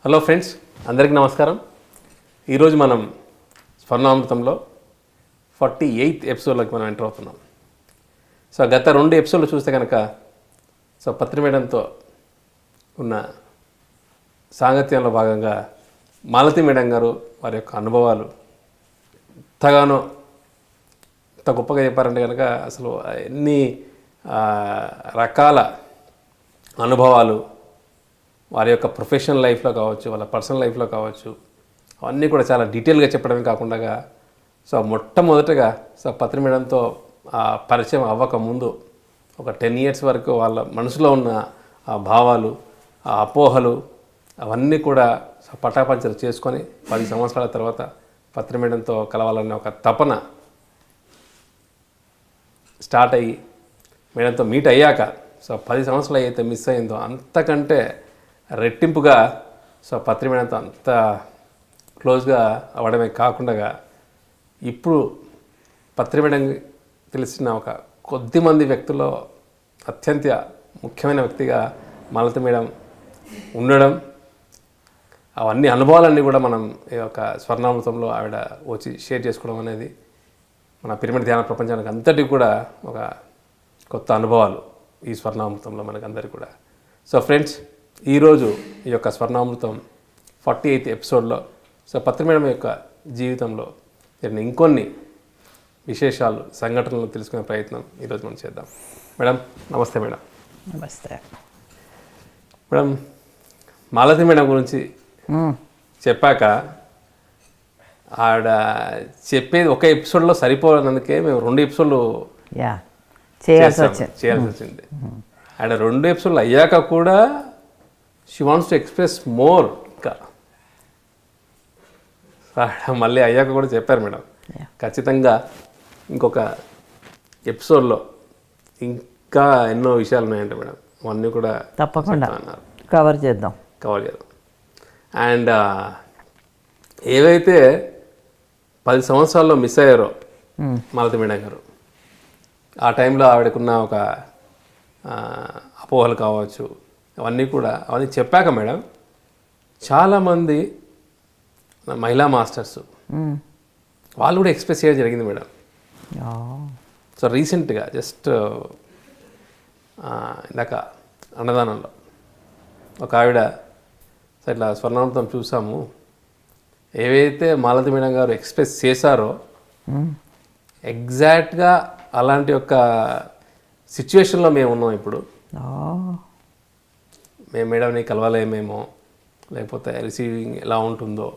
Hello friends, అందరికీ నమస్కారం. ఈరోజు మనం స్వర్ణామృతంలో 48th ఎపిసోడ్లోకి మనం ఎంటర్ అవుతున్నాం. సో గత 2 ఎపిసోడ్లు చూస్తే కనుక పత్రి మేడంతో ఉన్న సాంగత్యంలో భాగంగా మాలతి మేడం గారు వారి యొక్క అనుభవాలు ఎంతగానో ఇంత గొప్పగా చెప్పారంటే కనుక అసలు ఎన్ని రకాల అనుభవాలు వారి యొక్క ప్రొఫెషనల్ లైఫ్లో కావచ్చు, వాళ్ళ పర్సనల్ లైఫ్లో కావచ్చు, అవన్నీ కూడా చాలా డీటెయిల్గా చెప్పడమే కాకుండా మొట్టమొదటగా పత్రి మేడంతో పరిచయం అవ్వక ముందు ఒక 10 years వరకు వాళ్ళ మనసులో ఉన్న ఆ భావాలు, ఆ అపోహలు అవన్నీ కూడా పటాపంచలు చేసుకొని 10 సంవత్సరాల తర్వాత పత్రి మేడంతో కలవాలనే ఒక తపన స్టార్ట్ అయ్యి మేడంతో మీట్ అయ్యాక 10 సంవత్సరాలు అయితే మిస్ అయిందో అంతకంటే రెట్టింపుగా పత్రి మేడంతో అంత క్లోజ్గా అవ్వడమే కాకుండా ఇప్పుడు పత్రి మేడం తెలిసిన ఒక కొద్దిమంది వ్యక్తుల్లో అత్యంత ముఖ్యమైన వ్యక్తిగా మాలతి మేడం ఉండడం, అవన్నీ అనుభవాలన్నీ కూడా మనం ఈ యొక్క స్వర్ణామృతంలో ఆవిడ వచ్చి షేర్ చేసుకోవడం అనేది మన పిరమిడ్ ధ్యాన ప్రపంచానికి అంతటికి కూడా ఒక కొత్త అనుభవాలు ఈ స్వర్ణామృతంలో మనకందరికీ కూడా. ఫ్రెండ్స్, ఈరోజు ఈ యొక్క స్వర్ణామృతం 48th ఎపిసోడ్లో పత్రి మేడం యొక్క జీవితంలో జరిగిన ఇంకొన్ని విశేషాలు, సంఘటనలు తెలుసుకునే ప్రయత్నం ఈరోజు మనం చేద్దాం. మేడం నమస్తే. మేడం నమస్తే. మేడం, మాలతి మేడం గురించి చెప్పాక ఆవిడ చెప్పేది ఒక ఎపిసోడ్లో సరిపోనందుకే మేము 2 ఎపిసోడ్లు చేయాల్సి వచ్చింది. ఆవిడ 2 ఎపిసోడ్లు అయ్యాక కూడా she wants to express more. ఇంకా మళ్ళీ అయ్యాక కూడా చెప్పారు మేడం, ఖచ్చితంగా ఇంకొక ఎపిసోడ్లో ఇంకా ఎన్నో విషయాలు ఉన్నాయంట మేడం, అవన్నీ కూడా తప్పకుండా కవర్ చేద్దాం. అండ్ ఏవైతే 10 సంవత్సరాల్లో మిస్ అయ్యారో మాలతి మేడం గారు, ఆ టైంలో ఆవిడకున్న ఒక అపోహలు కావచ్చు, అవన్నీ చెప్పాక మేడం చాలామంది మహిళా మాస్టర్స్ వాళ్ళు కూడా ఎక్స్ప్రెస్ చేయడం జరిగింది మేడం. రీసెంట్గా జస్ట్ ఇందాక అన్నదానంలో ఒక ఆవిడ ఇట్లా స్వర్ణామృతం చూసాము, ఏవైతే మాలతి మేడం గారు ఎక్స్ప్రెస్ చేశారో ఎగ్జాక్ట్గా అలాంటి ఒక సిచ్యువేషన్లో మేము ఉన్నాం ఇప్పుడు. మేము మేడంని కలవలేమేమో, లేకపోతే రిసీవింగ్ ఎలా ఉంటుందో,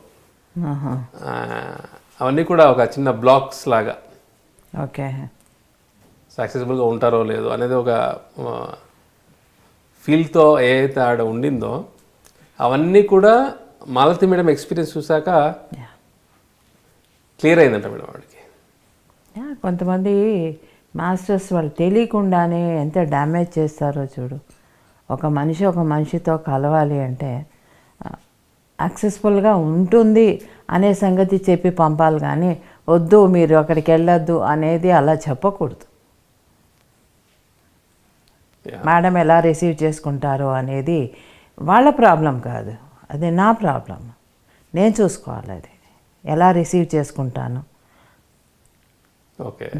అవన్నీ కూడా ఒక చిన్న బ్లాక్స్ లాగా, ఓకే, సక్సెస్ఫుల్గా ఉంటారో లేదో అనేది ఒక ఫీల్తో ఏదైతే ఆడ ఉండిందో అవన్నీ కూడా మాలతి మేడం ఎక్స్పీరియన్స్ చూసాక క్లియర్ అయిందంట మేడం ఆవిడకి. కొంతమంది మాస్టర్స్ వాళ్ళు తెలియకుండానే ఎంత డ్యామేజ్ చేస్తారో చూడు. ఒక మనిషితో కలవాలి అంటే సక్సెస్ఫుల్గా ఉంటుంది అనే సంగతి చెప్పి పంపాలి, కానీ వద్దు మీరు అక్కడికి వెళ్ళొద్దు అనేది అలా చెప్పకూడదు. మేడం ఎలా రిసీవ్ చేసుకుంటారో అనేది వాళ్ళ ప్రాబ్లం కాదు, అది నా ప్రాబ్లం. నేను చూసుకోవాలి అది ఎలా రిసీవ్ చేసుకుంటాను,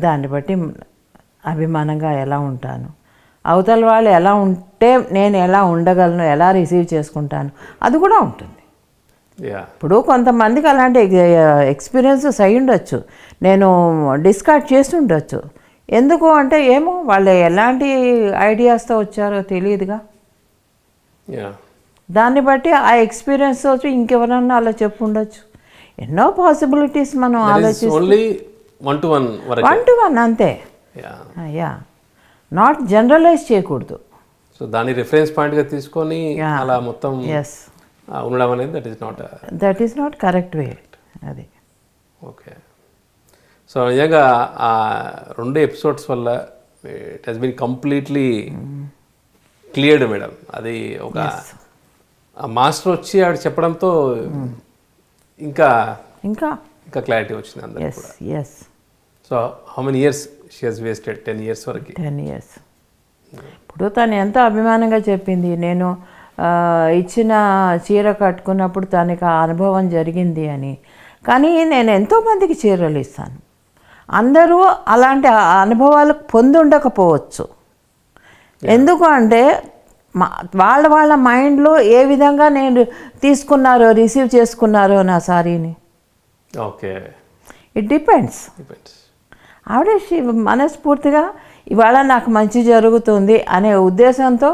దాన్ని బట్టి అభిమానంగా ఎలా ఉంటాను, అవతల వాళ్ళు ఎలా ఉంటే నేను ఎలా ఉండగలను, ఎలా రిసీవ్ చేసుకుంటాను, అది కూడా ఉంటుంది. ఇప్పుడు కొంతమందికి అలాంటి ఎక్స్పీరియన్సెస్ అయి ఉండొచ్చు, నేను డిస్కార్డ్ చేసి ఉండొచ్చు. ఎందుకు అంటే ఏమో వాళ్ళు ఎలాంటి ఐడియాస్తో వచ్చారో తెలియదుగా. దాన్ని బట్టి ఆ ఎక్స్పీరియన్స్ వచ్చి ఇంకెవరన్నా అలా చెప్పు ఉండొచ్చు. ఎన్నో పాసిబిలిటీస్ మనం ఆలోచిస్తే 1 to 1 అంతే. నాట్ జనరలైజ్ చేయకూడదు. సో దాన్ని రిఫరెన్స్ పాయింట్గా తీసుకొని అలా మొత్తం ఉండడం అనేది that is not correct way. అది ఓకే. సో నిజంగా ఆ 2 ఎపిసోడ్స్ వల్ల it has been completely cleared madam. అది ఒక మాస్టర్ వచ్చి ఆవిడ చెప్పడంతో ఇంకా క్లారిటీ వచ్చింది అందరికీ కూడా. So how many years she has wasted? 10 years వరకు. 10 years. ఇప్పుడు తను ఎంతో అభిమానంగా చెప్పింది, నేను ఇచ్చిన చీర కట్టుకున్నప్పుడు తనకి ఆ అనుభవం జరిగింది అని. కానీ నేను ఎంతోమందికి చీరలు ఇస్తాను. అందరూ అలాంటి అనుభవాలు పొంది ఉండకపోవచ్చు. ఎందుకు అంటే వాళ్ళ మైండ్లో ఏ విధంగా నేను తీసుకున్నారో, రిసీవ్ చేసుకున్నారో నా సారీని. Okay, it depends. ఆవిడ మనస్ఫూర్తిగా ఇవాళ నాకు మంచి జరుగుతుంది అనే ఉద్దేశంతో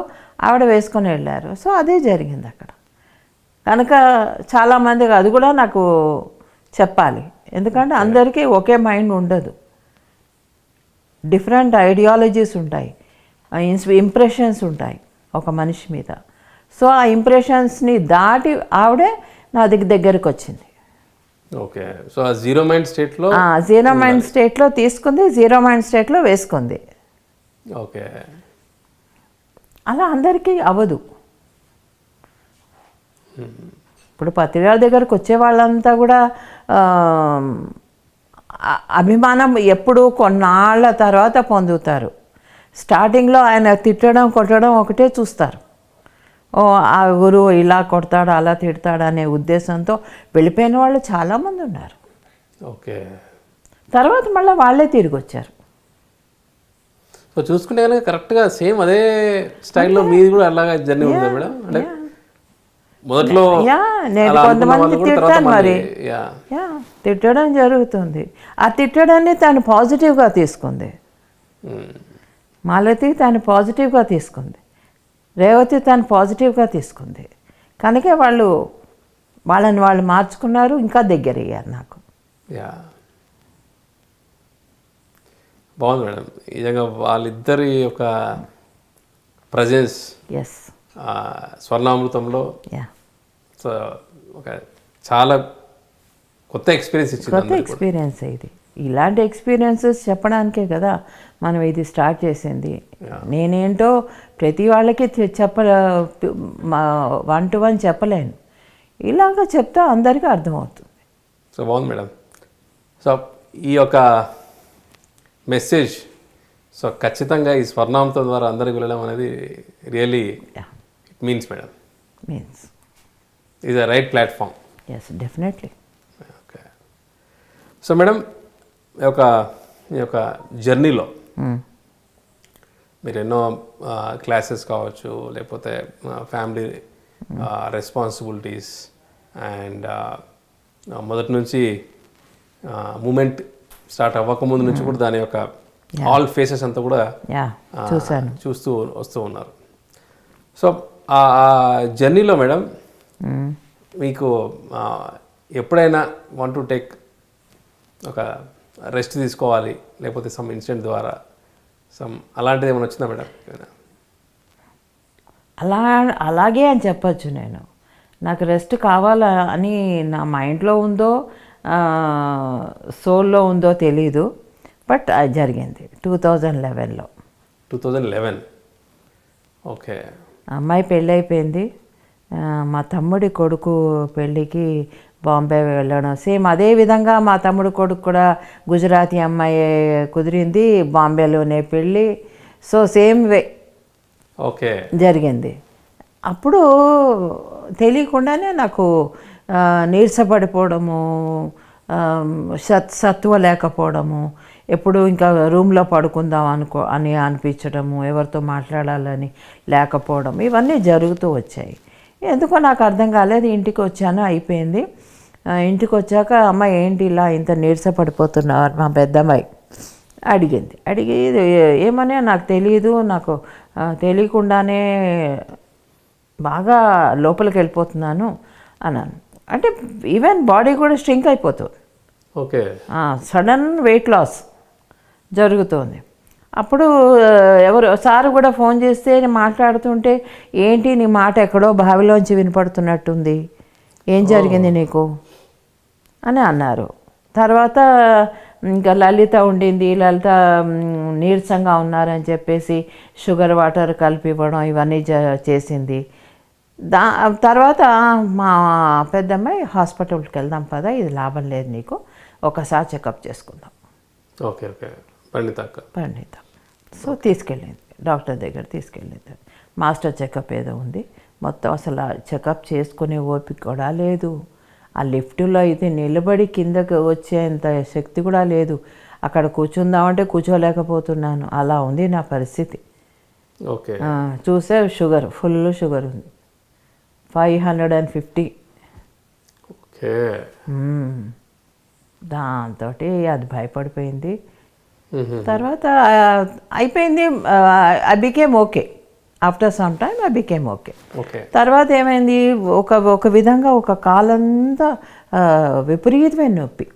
ఆవిడ వేసుకొని వెళ్ళారు. సో అదే జరిగింది అక్కడ. కనుక చాలామందికి అది కూడా నాకు చెప్పాలి. ఎందుకంటే అందరికీ ఒకే మైండ్ ఉండదు, డిఫరెంట్ ఐడియాలజీస్ ఉంటాయి, ఇంప్రెషన్స్ ఉంటాయి ఒక మనిషి మీద. సో ఆ ఇంప్రెషన్స్ని దాటి ఆవిడే నా దగ్గరికి వచ్చింది. ఓకే, సో ఆ జీరో మైండ్ స్టేట్లో జీరో మైండ్ స్టేట్లో తీసుకుంది, జీరో మైండ్ స్టేట్లో వేసుకుంది. ఓకే, అలా అందరికీ అవ్వదు. ఇప్పుడు పత్రికల దగ్గరకు వచ్చే వాళ్ళంతా కూడా అభిమానం ఎప్పుడు కొన్నాళ్ళ తర్వాత పొందుతారు. స్టార్టింగ్లో ఆయన తిట్టడం కొట్టడం ఒకటే చూస్తారు. ఓ ఆ గురువు ఇలా కొడతాడు అలా తిడతాడు అనే ఉద్దేశంతో వెళ్ళిపోయిన వాళ్ళు చాలామంది ఉన్నారు. ఓకే, తర్వాత మళ్ళీ వాళ్ళే తిరిగి వచ్చారు. సో చూసుకుంటే కనుక కరెక్ట్గా సేమ్ అదే స్టైల్లో మీది కూడా అలాగా జర్నీ ఉందా మేడం? అంటే మొదట్లో నేను కొంతమంది తిడతాను, మరి తిట్టడం జరుగుతుంది. ఆ తిట్టడాన్ని తను పాజిటివ్గా తీసుకుంది. మాలతి తను పాజిటివ్గా తీసుకుంది, రేవతి తను పాజిటివ్గా తీసుకుంది. కనుక వాళ్ళని వాళ్ళు మార్చుకున్నారు, ఇంకా దగ్గర అయ్యారు నాకు. బాగుంది మేడం. నిజంగా వాళ్ళిద్దరి ఒక ప్రజెన్స్ స్వర్ణామృతంలో ఒక చాలా కొత్త ఎక్స్పీరియన్స్ ఇచ్చింది. కొత్త ఎక్స్పీరియన్స్ ఇది. ఇలాంటి ఎక్స్పీరియన్సెస్ చెప్పడానికే కదా మనం ఇది స్టార్ట్ చేసింది. నేనేంటో ప్రతి వాళ్ళకి 1-to-1 చెప్పలేను, ఇలాగ చెప్తే అందరికీ అర్థమవుతుంది. సో బాగుంది మేడం. సో ఈ యొక్క మెసేజ్ సో ఖచ్చితంగా ఈ స్వర్ణామృతం ద్వారా అందరికి వెళ్ళడం అనేది really it means madam, means is a right platform. Yes, definitely. Okay, so madam ఈ యొక్క జర్నీలో మీరు ఎన్నో క్లాసెస్ కావచ్చు, లేకపోతే ఫ్యామిలీ రెస్పాన్సిబిలిటీస్ అండ్ మొదటి నుంచి మూమెంట్ స్టార్ట్ అవ్వకముందు నుంచి కూడా దాని యొక్క ఆల్ ఫేసెస్ అంతా కూడా చూస్తూ వస్తూ ఉన్నారు. సో ఆ జర్నీలో మేడం మీకు ఎప్పుడైనా వాంట్ టు టేక్ ఒక రెస్ట్ తీసుకోవాలి, లేకపోతే సమ్ ఇన్సిడెంట్ ద్వారా అలాంటిది ఏమైనా వచ్చిందా మేడం? అలాగే అని చెప్పచ్చు. నాకు రెస్ట్ కావాలా అని నా మైండ్లో ఉందో సోల్లో ఉందో తెలీదు, బట్ అది జరిగింది 2011లో. 2011, ఓకే. అమ్మాయి పెళ్ళి అయిపోయింది. మా తమ్ముడి కొడుకు పెళ్ళికి బాంబే వెళ్ళడం, సేమ్ అదే విధంగా మా తమ్ముడు కొడుకు కూడా గుజరాతీ అమ్మాయి కుదిరింది, బాంబేలోనే పెళ్ళి. సో సేమ్ వే ఓకే జరిగింది. అప్పుడు తెలియకుండానే నాకు నీరసపడిపోవడము, సత్తువ లేకపోవడము, ఎప్పుడు ఇంకా రూమ్లో పడుకుందాం అని అనిపించడము, ఎవరితో మాట్లాడాలని లేకపోవడం, ఇవన్నీ జరుగుతూ వచ్చాయి. ఎందుకో నాకు అర్థం కాలేదు. ఇంటికి వచ్చాను, అయిపోయింది. ఇంటికి వచ్చాక అమ్మ ఏంటి ఇలా ఇంత నీరసపడిపోతున్నారు మా పెద్దమ్మాయి అడిగి ఏమనే నాకు తెలియదు, నాకు తెలియకుండానే బాగా లోపలికి వెళ్ళిపోతున్నాను అన్నాను. అంటే ఈవెన్ బాడీ కూడా స్ట్రింక్ అయిపోతుంది. ఓకే, సడన్ వెయిట్ లాస్ జరుగుతుంది. అప్పుడు ఎవరు సారు కూడా ఫోన్ చేస్తే మాట్లాడుతుంటే, ఏంటి నీ మాట ఎక్కడో బావిలోంచి వినపడుతున్నట్టుంది, ఏం జరిగింది నీకు అని అన్నారు. తర్వాత ఇంకా లలిత ఉండింది, లలిత నీరసంగా ఉన్నారని చెప్పేసి షుగర్ వాటర్ కలిపి ఇవ్వడం ఇవన్నీ చేసింది. తర్వాత మా పెద్దమ్మాయి హాస్పిటల్కి వెళ్దాం పదా, ఇది లాభం లేదు నీకు, ఒకసారి చెకప్ చేసుకుందాం. ఓకే ఓకే, పండిత. సో తీసుకెళ్ళింది, డాక్టర్ దగ్గర తీసుకెళ్ళింది. మాస్టర్ చెకప్ ఏదో ఉంది, మొత్తం అసలు చెకప్ చేసుకునే ఓపిక కూడా లేదు. ఆ లిఫ్ట్లో అయితే నిలబడి కిందకి వచ్చేంత శక్తి కూడా లేదు. అక్కడ కూర్చుందామంటే కూర్చోలేకపోతున్నాను. అలా ఉంది నా పరిస్థితి. ఓకే. చూసే షుగర్, ఫుల్ షుగర్ ఉంది, 550. ఓకే. దాంతో అది భయపడిపోయింది. తర్వాత అయిపోయింది. I became okay. After some time I became okay. Okay. తర్వాత ఏమైంది, ఒక విధంగా ఒక కాలంతా విపరీతమైన నొప్పి.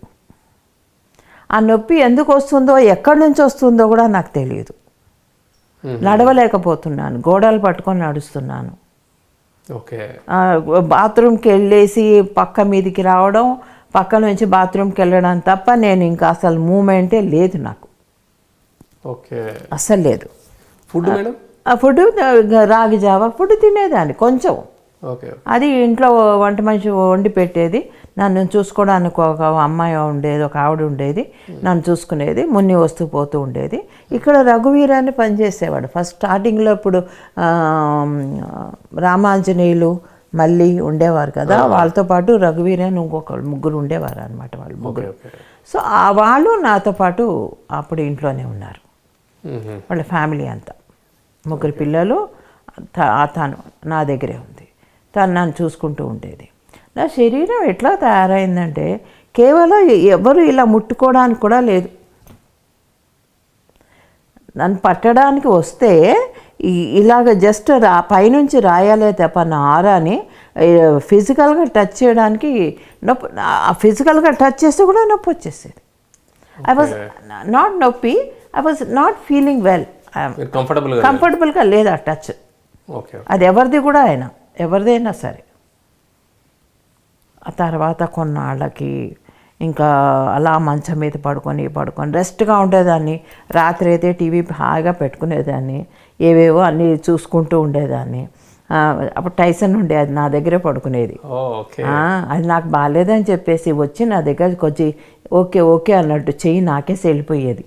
ఆ నొప్పి ఎందుకు వస్తుందో, ఎక్కడి నుంచి వస్తుందో కూడా నాకు తెలియదు. నడవలేకపోతున్నాను, గోడలు పట్టుకొని నడుస్తున్నాను. ఓకే. బాత్రూమ్కి వెళ్ళేసి పక్క మీదికి రావడం, పక్క నుంచి బాత్రూమ్కి వెళ్ళడం తప్ప నేను ఇంకా అసలు మూమెంటే లేదు నాకు. ఓకే. అస్సలు లేదు. Food madam? ఆ ఫుడ్ రాగి జావా ఫుడ్ తినేదాన్ని కొంచెం. ఓకే. అది ఇంట్లో వంట మనిషి వండి పెట్టేది, నన్ను చూసుకోవడానికి ఒక అమ్మాయి ఉండేది, ఒక ఆవిడ ఉండేది, నన్ను చూసుకునేది, మున్ని వస్తూ పోతూ ఉండేది. ఇక్కడ రఘువీర అని పనిచేసేవాడు ఫస్ట్ స్టార్టింగ్లో. ఇప్పుడు రామాంజనేయులు మళ్ళీ ఉండేవారు కదా, వాళ్ళతో పాటు రఘువీర అని ఇంకొకళ్ళు ముగ్గురు ఉండేవారు అనమాట. వాళ్ళు ముగ్గురు. సో వాళ్ళు నాతో పాటు అప్పుడు ఇంట్లోనే ఉన్నారు. వాళ్ళ ఫ్యామిలీ అంతా, ముగ్గురు పిల్లలు, తను నా దగ్గరే ఉంది. తను నన్ను చూసుకుంటూ ఉండేది. నా శరీరం ఎట్లా తయారైందంటే కేవలం ఎవరు ఇలా ముట్టుకోవడానికి కూడా లేదు. నన్ను పట్టడానికి వస్తే ఇలాగ జస్ట్ పైనుంచి రాయాలే తప్ప నా ఆరాని ఫిజికల్గా టచ్ చేయడానికి నొప్పి, ఫిజికల్గా టచ్ చేస్తే కూడా నొప్పి వచ్చేసేది. ఐ వాజ్ నాట్ నొప్పి, I was not feeling well, కంఫర్టబుల్గా లేదు ఆ టచ్. అది ఎవరిది కూడా అయినా, ఎవరిదైనా సరే. ఆ తర్వాత కొన్నాళ్ళకి ఇంకా అలా మంచం మీద పడుకొని రెస్ట్గా ఉండేదాన్ని. రాత్రి అయితే టీవీ హాయిగా పెట్టుకునేదాన్ని, ఏవేవో అన్నీ చూసుకుంటూ ఉండేదాన్ని. అప్పుడు టైసన్ ఉండే, అది నా దగ్గరే పడుకునేది. అది నాకు బాగాలేదని చెప్పేసి వచ్చి నా దగ్గరికి వచ్చి ఓకే ఓకే అన్నట్టు చెయ్యి నాకేసి వెళ్ళిపోయేది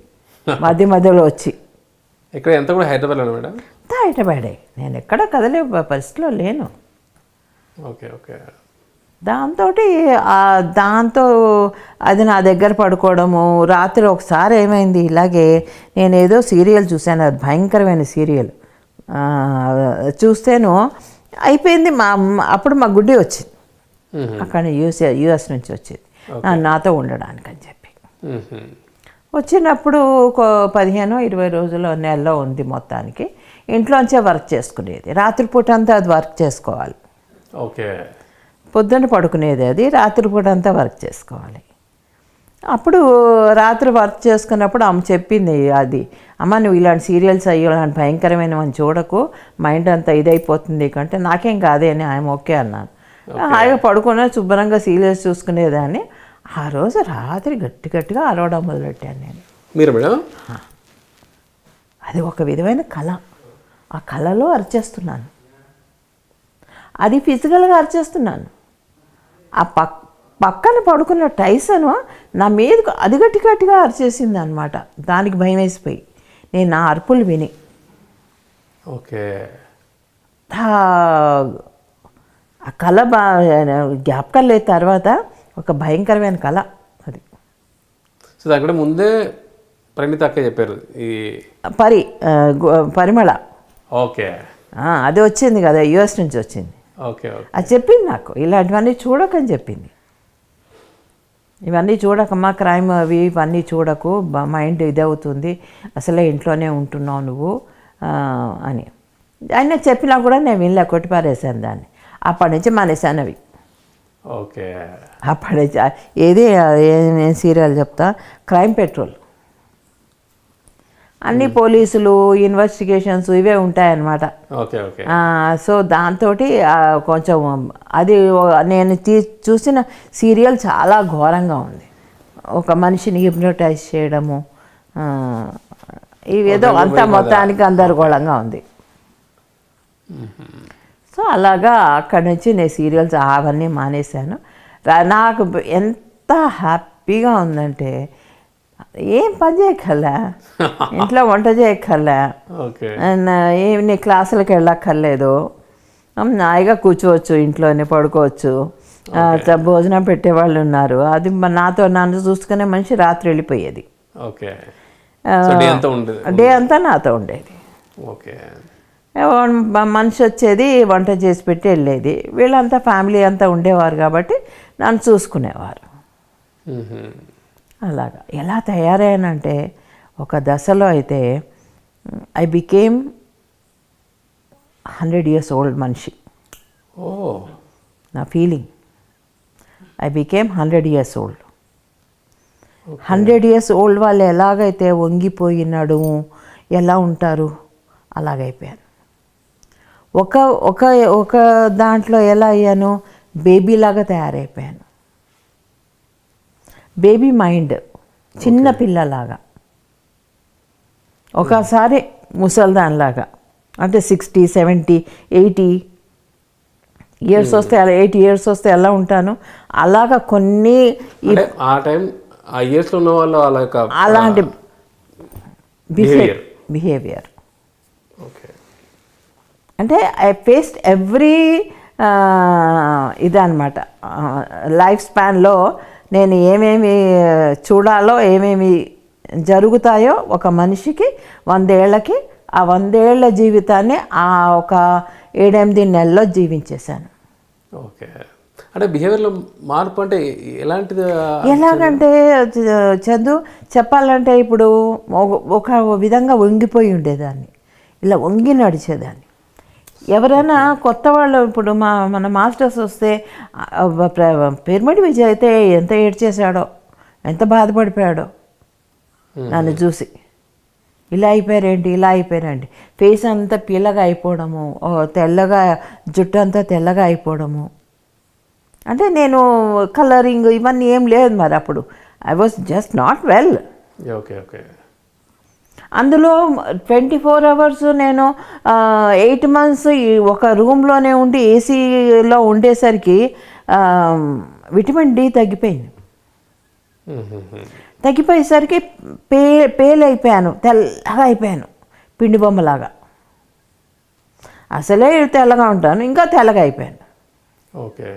మధ్య మధ్యలో వచ్చి. ఇక్కడ ఎంత కూడా హైదరాబాద్ మేడం? హైదరాబాదే, నేను ఎక్కడ కదలే పరిస్థితిలో లేను. ఓకే. ఓకే. దాంతో అది నా దగ్గర పడుకోవడము. రాత్రి ఒకసారి ఏమైంది, ఇలాగే నేను ఏదో సీరియల్ చూశాను, అది భయంకరమైన సీరియల్ చూస్తేను అయిపోయింది. అప్పుడు మా గుడ్డి వచ్చింది అక్కడ, యూఎస్ నుంచి వచ్చేది నాతో ఉండడానికి అని చెప్పి. వచ్చినప్పుడు ఒక 15-20 రోజులు నెలలో ఉంది మొత్తానికి. ఇంట్లోంచే వర్క్ చేసుకునేది, రాత్రిపూట అంతా అది వర్క్ చేసుకోవాలి. ఓకే. పొద్దున్న పడుకునేది, అది రాత్రిపూట అంతా వర్క్ చేసుకోవాలి. అప్పుడు రాత్రి వర్క్ చేసుకున్నప్పుడు అమ్మ చెప్పింది, అది అమ్మ నువ్వు ఇలాంటి సీరియల్స్ అయ్యి ఇలాంటి భయంకరమైన మనం చూడకు, మైండ్ అంతా ఇదైపోతుంది కంటే. నాకేం కాదే అని ఆయన ఓకే అన్నాను. హాయిగా పడుకున్నా శుభ్రంగా సీరియల్స్ చూసుకునేదాన్ని. ఆ రోజు రాత్రి గట్టిగా అరవడం మొదలెట్టాను నేను. మీరు మేడం? అది ఒక విధమైన కళ. ఆ కళలో అరిచేస్తున్నాను, అది ఫిజికల్గా అరిచేస్తున్నాను. ఆ పక్కన పడుకున్న టైసన్ నా మీదకు అది గట్టిగా అరిచేసింది అనమాట. దానికి భయం వేసిపోయి నేను నా అరుపులు విని. ఓకే. ఆ కళ జ్ఞాపకం లేదు. తర్వాత ఒక భయంకరమైన కళ అది. సో దానికంటే ముందే పరిణిత అక్క చెప్పారు ఈ పరిమళ. ఓకే. అది వచ్చింది కదా, యూఎస్ నుంచి వచ్చింది. ఓకే. అది చెప్పింది నాకు, ఇలాంటివన్నీ చూడకని చెప్పింది. ఇవన్నీ చూడకమ్మా, క్రైమ్ అవి ఇవన్నీ చూడకు, మైండ్ ఇదవుతుంది, అసలే ఇంట్లోనే ఉంటున్నావు నువ్వు అని ఆయన చెప్పినా కూడా నేను వినలే, కొట్టిపారేసాను దాన్ని. అప్పటి నుంచి మానేశాను అవి. ఓకే. అప్పటి నుంచి నేను సీరియల్ చెప్తా, క్రైమ్ పెట్రోల్, అన్ని పోలీసులు ఇన్వెస్టిగేషన్స్ ఇవే ఉంటాయన్నమాట. ఓకే. ఓకే. సో దాంతో కొంచెం అది నేను చూసిన సీరియల్ చాలా ఘోరంగా ఉంది. ఒక మనిషిని హిప్నోటైజ్ చేయడము, ఇవేదో అంతా మొత్తానికి గందరగోళంగా ఉంది. సో అలాగా అక్కడి నుంచి నేను సీరియల్స్ అవన్నీ మానేశాను. నాకు ఎంత హ్యాపీగా ఉందంటే ఏం పని చేయక్కర్లే, ఇంట్లో వంట చేయక్కర్లే, ఏమి క్లాసులకు వెళ్ళక్కర్లేదు, హాయిగా కూర్చోవచ్చు, ఇంట్లోనే పడుకోవచ్చు. భోజనం పెట్టేవాళ్ళు ఉన్నారు. అది నాతో నన్ను చూసుకునే మనిషి రాత్రి వెళ్ళిపోయేది. ఓకే. డే అంతా నాతో ఉండేది. ఓకే. మనిషి వచ్చేది, వంట చేసి పెట్టి వెళ్ళేది. వీళ్ళంతా ఫ్యామిలీ అంతా ఉండేవారు కాబట్టి నన్ను చూసుకునేవారు. అలాగా ఎలా తయారయ్యానంటే ఒక దశలో అయితే ఐ బికేమ్ 100 years old మనిషి. ఓ, నా feeling I became 100 years old. 100 years old వాళ్ళు ఎలాగైతే వంగిపోయి నడుము ఎలా ఉంటారు అలాగైపోయాను. ఒక ఒక ఒక దాంట్లో ఎలా అయ్యాను, బేబీలాగా తయారైపోయాను. బేబీ మైండ్, చిన్న పిల్లలాగా. ఒకసారి ముసల్దాన్లాగా, అంటే 60, 70, 80 years వస్తే, 80 years వస్తే ఎలా ఉంటాను అలాగా. కొన్ని ఆ టైం ఆ ఇయర్స్లో ఉన్న వాళ్ళు అలాంటి బిహేవియర్. ఓకే. అంటే ఐ ఫేస్డ్ ఎవ్రీ ఇదన్నమాట. లైఫ్ స్పాన్లో నేను ఏమేమి చూడాలో, ఏమేమి జరుగుతాయో ఒక మనిషికి 100 ఏళ్ళకి, ఆ 100 ఏళ్ళ జీవితాన్ని ఆ ఒక 7-8 నెలల్లో జీవించేశాను. ఓకే. అంటే బిహేవియర్లో మార్పు అంటే ఎలాంటిది? ఎలాగంటే చదువు చెప్పాలంటే ఇప్పుడు ఒక విధంగా వంగిపోయి ఉండేదాన్ని, ఇలా వంగి నడిచేదాన్ని. ఎవరైనా కొత్త వాళ్ళు, ఇప్పుడు మన మాస్టర్స్ వస్తే పిరమిడ్ విజయ్ అయితే ఎంత ఏడ్చేశాడో, ఎంత బాధపడిపోయాడో నన్ను చూసి. ఇలా అయిపోయారేంటి, ఇలా అయిపోయారండి. ఫేస్ అంతా పిల్లగా అయిపోవడము, తెల్లగా జుట్టు అంతా తెల్లగా అయిపోవడము. అంటే నేను కలరింగ్ ఇవన్నీ ఏం లేదు మరి అప్పుడు. I was just not well. Okay. Okay. అందులో 24 hours నేను 8 months ఒక రూమ్లోనే ఉండి ఏసీలో ఉండేసరికి విటమిన్ డి తగ్గిపోయింది. తగ్గిపోయేసరికి పేలైపోయాను, తెల్లగా అయిపోయాను, పిండి బొమ్మలాగా. అసలే తెల్లగా ఉంటాను, ఇంకా తెల్లగా అయిపోయాను. ఓకే.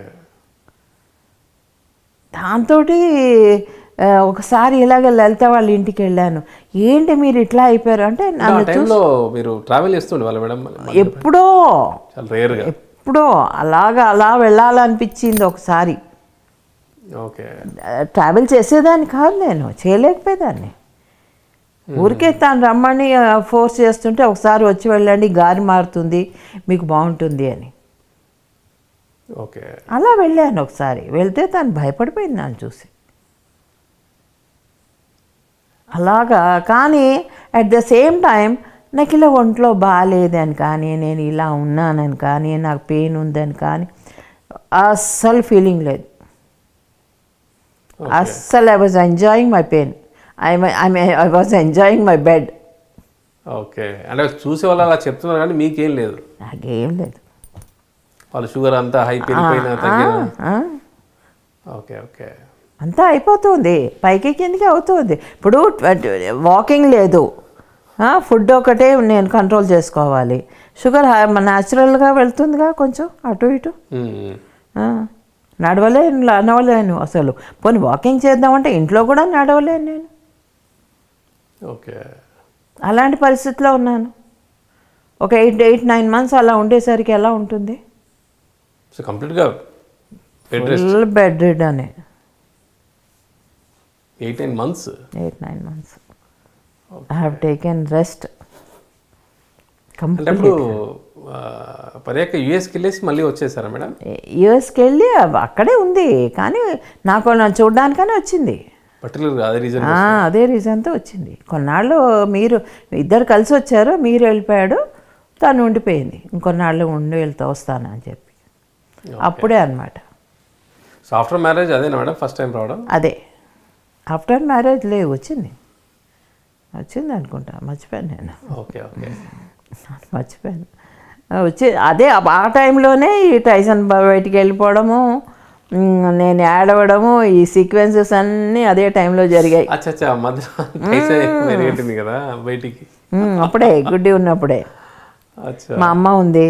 దాంతో ఒకసారి ఇలాగ లలిత వాళ్ళ ఇంటికి వెళ్ళాను. ఏంటి మీరు ఇట్లా అయిపోయారు అంటే, నన్ను టైంలో మీరు ట్రావెల్ చేస్తుండే వాళ్ళ మేడం? ఎప్పుడో చాలా రేర్గా, ఎప్పుడో అలా వెళ్ళాలనిపించింది ఒకసారి. ఓకే. ట్రావెల్ చేసేదాన్ని కాదు, నేను చేయలేకపోయేదాన్ని. ఊరికే తాను రమ్మని ఫోర్స్ చేస్తుంటే ఒకసారి వచ్చి వెళ్ళండి, గాలి మారుతుంది, మీకు బాగుంటుంది అని. ఓకే. అలా వెళ్ళాను ఒకసారి. వెళ్తే తను భయపడిపోయింది నన్ను చూసి. అలాగా. కానీ అట్ ద సేమ్ టైం నాకు ఇలా ఒంట్లో బాగాలేదని కానీ, నేను ఇలా ఉన్నానని కానీ, నాకు పెయిన్ ఉందని కానీ అస్సలు ఫీలింగ్ లేదు. అస్సలు I was enjoying my pain. I was enjoying my bed. Okay. అంటే చూసే వాళ్ళు అలా చెప్తున్నారు కానీ మీకేం లేదు? నాకేం లేదు. వాళ్ళు షుగర్ అంతా హై పెరిగిపోయినా తగ్గినా? ఓకే. ఓకే. అంతా అయిపోతుంది, పైకి కిందకి అవుతుంది. ఇప్పుడు వాకింగ్ లేదు, ఫుడ్ ఒకటే నేను కంట్రోల్ చేసుకోవాలి. షుగర్ న్యాచురల్గా వెళ్తుందిగా, కొంచెం అటు ఇటు. నడవలేను అసలు. పోనీ వాకింగ్ చేద్దామంటే ఇంట్లో కూడా నడవలేను నేను. ఓకే. అలాంటి పరిస్థితిలో ఉన్నాను. ఒక 8-9 months అలా ఉండేసరికి ఎలా ఉంటుంది? సో కంప్లీట్గా ఫుల్ బెడ్ రెడ్ అని. 8-9 months? 8-9 months. I have taken rest. అంటే అప్పుడు పర్యాక యూఎస్కి వెళ్ళేసి మళ్ళీ వచ్చేసారా మేడం? యూఎస్కి వెళ్ళి అక్కడే ఉంది, కానీ నాకు నన్ను చూడడానికనే వచ్చింది. పర్టికులర్గా అదే రీజన్? అదే రీజన్తో వచ్చింది. కొన్నాళ్ళు మీరు ఇద్దరు కలిసి వచ్చారు, మీరు వెళ్ళిపోయాడు, తను ఉండిపోయింది. ఇంకొన్నాళ్ళు ఉండి వస్తాను అని చెప్పి అప్పుడే అనమాట. సో ఆఫ్టర్ మ్యారేజ్ అదేనా మేడం ఫస్ట్ టైం రావడం? అదే ఆఫ్టర్ మ్యారేజ్ వచ్చింది అనుకుంటా, మర్చిపోయాను నేను. ఓకే. ఓకే. మర్చిపోయాను. అదే ఆ టైంలోనే ఈ టైసన్ బయటికి వెళ్ళిపోవడము, నేను యాడ్ అవ్వడము, ఈ సీక్వెన్సెస్ అన్నీ అదే టైంలో జరిగాయి. అచ్చా, మధ్య కదా బయటికి? అప్పుడే గుడ్డి ఉన్నప్పుడే. అచ్చా. మా అమ్మ ఉంది,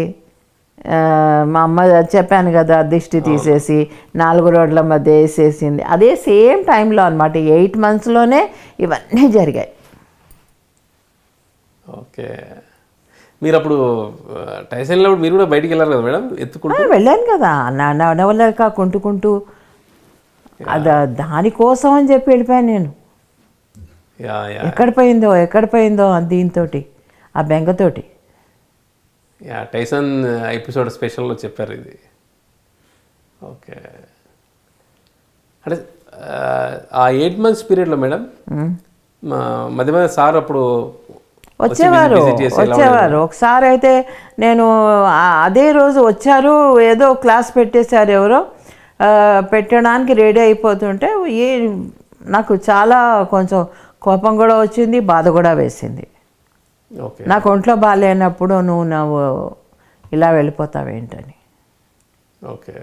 మా అమ్మ చెప్పాను కదా దిష్టి తీసేసి 4 రోడ్ల మధ్య వేసేసింది. అదే సేమ్ టైంలో అనమాట, 8 monthsలోనే ఇవన్నీ జరిగాయి. ఓకే. మీరు అప్పుడు టైసన్లో మీరు కూడా బయటికి వెళ్ళారు కదా మేడం, ఎత్తుకుంటూ? వెళ్ళాను కదా, నడవలేక కుంటుకుంటూ. దానికోసం అని చెప్పి వెళ్ళిపోయాను నేను. ఎక్కడ పోయిందో దీంతో, ఆ బెంగతోటి. టైసన్ ఎపిసోడ్ స్పెషల్లో చెప్పారు ఇది. ఓకే. అంటే ఆ 8 months పీరియడ్లో మేడం మధ్య మధ్య సార్ అప్పుడు వచ్చేవారు. ఒకసారి అయితే నేను అదే రోజు వచ్చారు, ఏదో క్లాస్ పెట్టేశారు ఎవరో, పెట్టడానికి రెడీ అయిపోతుంటే నాకు చాలా కొంచెం కోపం కూడా వచ్చింది, బాధ కూడా వేసింది. నాకు ఒంట్లో బాగాలేనప్పుడు నువ్వు ఇలా వెళ్ళిపోతావేంటని. ఓకే.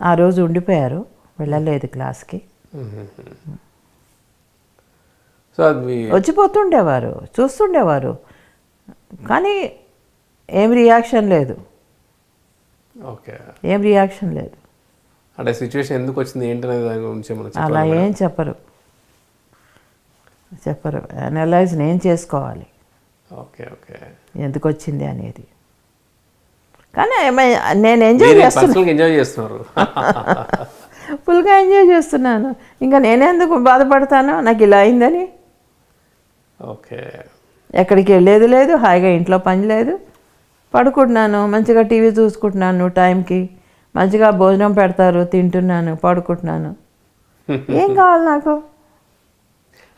ఆ రోజు ఉండిపోయారు, వెళ్ళలేదు క్లాస్కి. సో అది వచ్చిపోతుండేవారు, చూస్తుండేవారు, కానీ ఏం రియాక్షన్ లేదు. ఓకే. ఏం రియాక్షన్ లేదు. అంటే సిచ్యువేషన్ ఎందుకు వచ్చింది ఏంటనే దాని గురించి అలా ఏం చెప్పరు. అనలైజ్ నేను చేసుకోవాలి. ఓకే. ఓకే. ఎందుకు వచ్చింది అనేది. కానీ నేను ఎంజాయ్ చేస్తున్నారు. ఫుల్గా ఎంజాయ్ చేస్తున్నాను. ఇంకా నేనెందుకు బాధపడతాను నాకు ఇలా అయిందని. ఓకే. ఎక్కడికి వెళ్ళేది లేదు, హాయిగా ఇంట్లో పని లేదు, పడుకుంటున్నాను, మంచిగా టీవీ చూసుకుంటున్నాను, టైంకి మంచిగా భోజనం పెడతారు, తింటున్నాను, పడుకుంటున్నాను. ఏం కావాలి నాకు?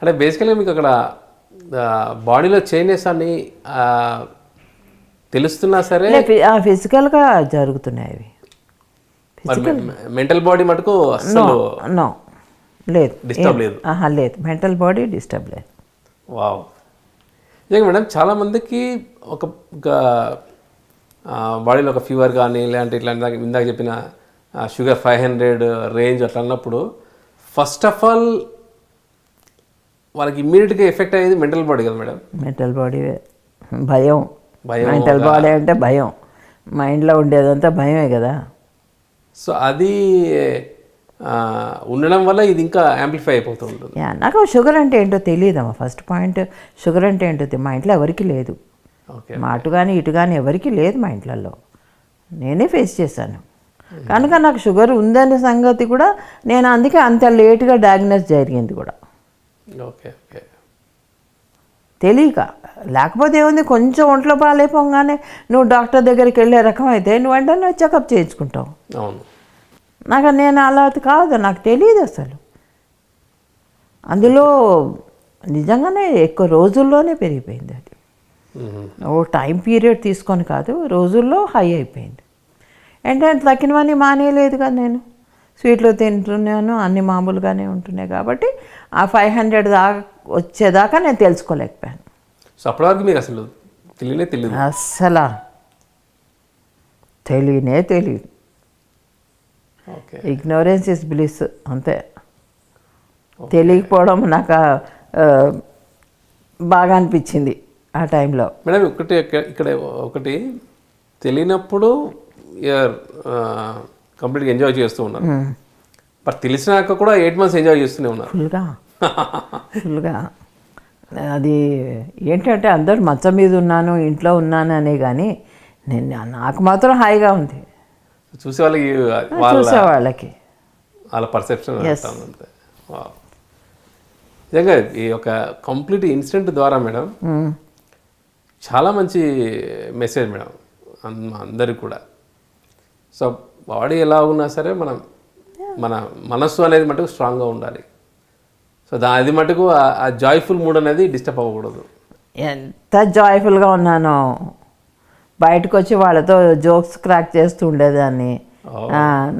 అంటే బేసికల్గా మీకు అక్కడ బాడీలో చేంజెస్ అని తెలుస్తున్నా సరే ఫిజికల్గా జరుగుతున్నాయి అవి. మెంటల్ బాడీ మటుకు అసలు లేదు, డిస్టర్బ్ లేదు. లేదు, మెంటల్ బాడీ డిస్టర్బ్ లేదు. వావ్. నిజంగా మేడం చాలామందికి ఒక బాడీలో ఒక ఫీవర్ కానీ లేదంటే ఇట్లా ఇందాక చెప్పిన షుగర్ 500 రేంజ్ అట్లా అన్నప్పుడు ఫస్ట్ ఆఫ్ ఆల్ వాళ్ళకి ఇమ్మీడియట్గా ఎఫెక్ట్ అయ్యేది మెంటల్ బాడీ కదా మేడం. మెంటల్ బాడీ భయం. మెంటల్ బాడీ అంటే భయం, మైండ్లో ఉండేదంతా భయమే కదా. సో అది ఉండడం వల్ల ఇది ఇంకా యాంప్లిఫై అయిపోతూ ఉంటుంది. నాకు షుగర్ అంటే ఏంటో తెలియదమ్మా. ఫస్ట్ పాయింట్, షుగర్ అంటే ఏంటో మా ఇంట్లో ఎవరికి లేదు. మా అటు కానీ ఇటు కానీ ఎవరికి లేదు మా ఇంట్లలో. నేనే ఫేస్ చేశాను కనుక నాకు షుగర్ ఉందనే సంగతి కూడా నేను అందుకే అంత లేట్గా డయాగ్నోస్ జరిగింది కూడా. ఓకే. ఓకే. తెలియక. లేకపోతే ఏముంది, కొంచెం ఒంట్లో బాగాలేపోగానే నువ్వు డాక్టర్ దగ్గరికి వెళ్ళే రకం అయితే నువ్వు వెంటనే చెకప్ చేయించుకుంటావు. అవును. నేను అలా కాదు, నాకు తెలియదు అసలు. అందులో నిజంగానే ఎక్కువ రోజుల్లోనే పెరిగిపోయింది అది. ఓ టైం పీరియడ్ తీసుకొని కాదు, రోజుల్లో హై అయిపోయింది. ఏంటంటే తక్కినవన్నీ మానేయలేదు కదా, నేను స్వీట్లు తింటున్నాను, అన్ని మామూలుగానే ఉంటున్నాయి కాబట్టి ఆ 500 దాకా వచ్చేదాకా నేను తెలుసుకోలేకపోయాను. సో అప్పటివరకు మీకు అసలు తెలియదు? అస్సలు తెలియదు. ఓకే. ఇగ్నోరెన్స్ ఇస్ బ్లిస్, అంతే. తెలియకపోవడం నాకు బాగా అనిపించింది ఆ టైంలో. మేడం ఇక్కడ ఒకటి తెలియనప్పుడు కంప్లీట్గా ఎంజాయ్ చేస్తూ ఉన్నారు, బట్ తెలిసినాక కూడా 8 months ఎంజాయ్ చేస్తూనే ఉన్నారు ఫుల్గా. అది ఏంటంటే అందరూ మంచం మీద ఉన్నాను, ఇంట్లో ఉన్నాను అనే కానీ నాకు మాత్రం హాయిగా ఉంది. చూసేవాళ్ళకి వాళ్ళ పర్సెప్షన్ అంతే. నిజంగా ఈ యొక్క కంప్లీట్ ఇన్సిడెంట్ ద్వారా మేడం చాలా మంచి మెసేజ్ మేడం అందరికి కూడా. సో బాడీ ఎలా ఉన్నా సరే మన మనస్సు అనేది మటుకు స్ట్రాంగ్గా ఉండాలి. సో అది మటుకు ఆ జాయ్ఫుల్ మూడ్ అనేది డిస్టర్బ్ అవ్వకూడదు. ఎంత జాయ్ఫుల్గా ఉన్నానో, బయటకు వచ్చి వాళ్ళతో జోక్స్ క్రాక్ చేస్తూ ఉండేదాన్ని.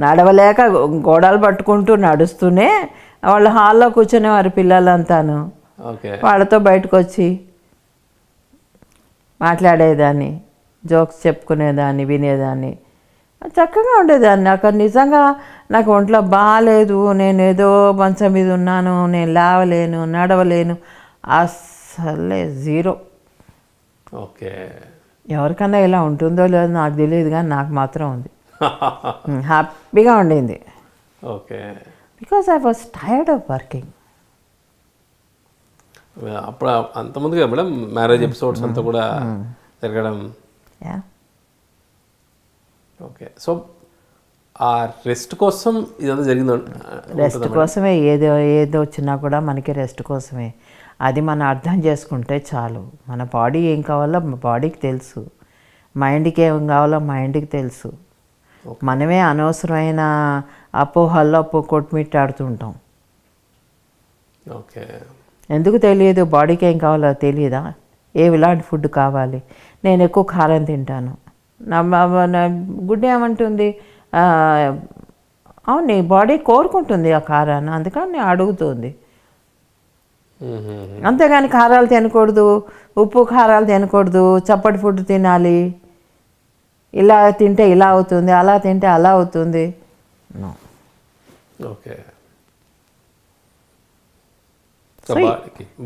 నడవలేక గోడలు పట్టుకుంటూ నడుస్తూనే వాళ్ళు హాల్లో కూర్చునేవారు పిల్లలంతాను. వాళ్ళతో బయటకు వచ్చి మాట్లాడేదాన్ని, జోక్స్ చెప్పుకునేదాన్ని, వినేదాన్ని, చక్కగా ఉండేదాన్ని. నాకు నిజంగా నాకు ఒంట్లో బాగాలేదు, నేను ఏదో మంచం మీద ఉన్నాను, నేను లేవలేను, నడవలేను, అసలే జీరో. ఓకే. ఎవరికన్నా ఇలా ఉంటుందో లేదో నాకు తెలియదు, కానీ నాకు మాత్రం ఉంది. హ్యాపీగా ఉండింది. Okay. Because I was tired of working. అప్పుడు అంతమందిగా మేడం మ్యారేజ్ ఎపిసోడ్స్ అంతా కూడా జరగడం. యా. ఓకే. సో ఆ రెస్ట్ కోసం ఇదంతా జరిగింది. రెస్ట్ కోసమే, ఏదో వచ్చినా కూడా మనకి రెస్ట్ కోసమే. అది మనం అర్థం చేసుకుంటే చాలు. మన బాడీ ఏం కావాలో బాడీకి తెలుసు, మైండ్కి ఏం కావాలో మైండ్కి తెలుసు. మనమే అనవసరమైన అపోహల్లో కొట్టుమిట్టాడుతుంటాం. ఓకే. ఎందుకు తెలియదు? బాడీకి ఏం కావాలో తెలియదా? ఇలాంటి ఫుడ్ కావాలి. నేను ఎక్కువ కారం తింటాను. నా గుడ్డ ఏమంటుంది, అవును నీ బాడీ కోరుకుంటుంది ఆ కారాన్ని, అందుకని అడుగుతుంది. అంతేగాని కారాలు తినకూడదు, ఉప్పు కారాలు తినకూడదు, చప్పటి ఫుడ్ తినాలి, ఇలా తింటే ఇలా అవుతుంది, అలా తింటే అలా అవుతుంది. ఓకే.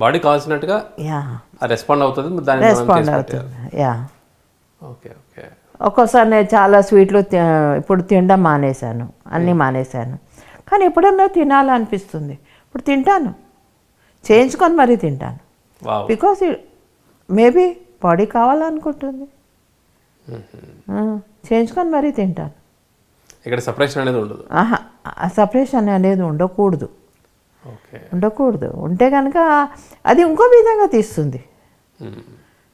బాడీ కావాల్సినట్టుగా రెస్పాండ్ అవుతుంది, రెస్పాండ్ అవుతుంది. యా. ఓకే. ఓకే. ఒక్కోసారి నేను చాలా స్వీట్లు ఇప్పుడు తినడం మానేశాను, అన్నీ మానేశాను. కానీ ఎప్పుడన్నా తినాలనిపిస్తుంది, ఇప్పుడు తింటాను, చేయించుకొని మరీ తింటాను. బికాస్ మేబీ బాడీ కావాలనుకుంటుంది, చేయించుకొని మరీ తింటాను. ఇక్కడ సపరేషన్ అనేది ఉండదు. సపరేషన్ అనేది ఉండకూడదు. ఓకే. ఉండకూడదు. ఉంటే కనుక అది ఇంకో విధంగా తీస్తుంది,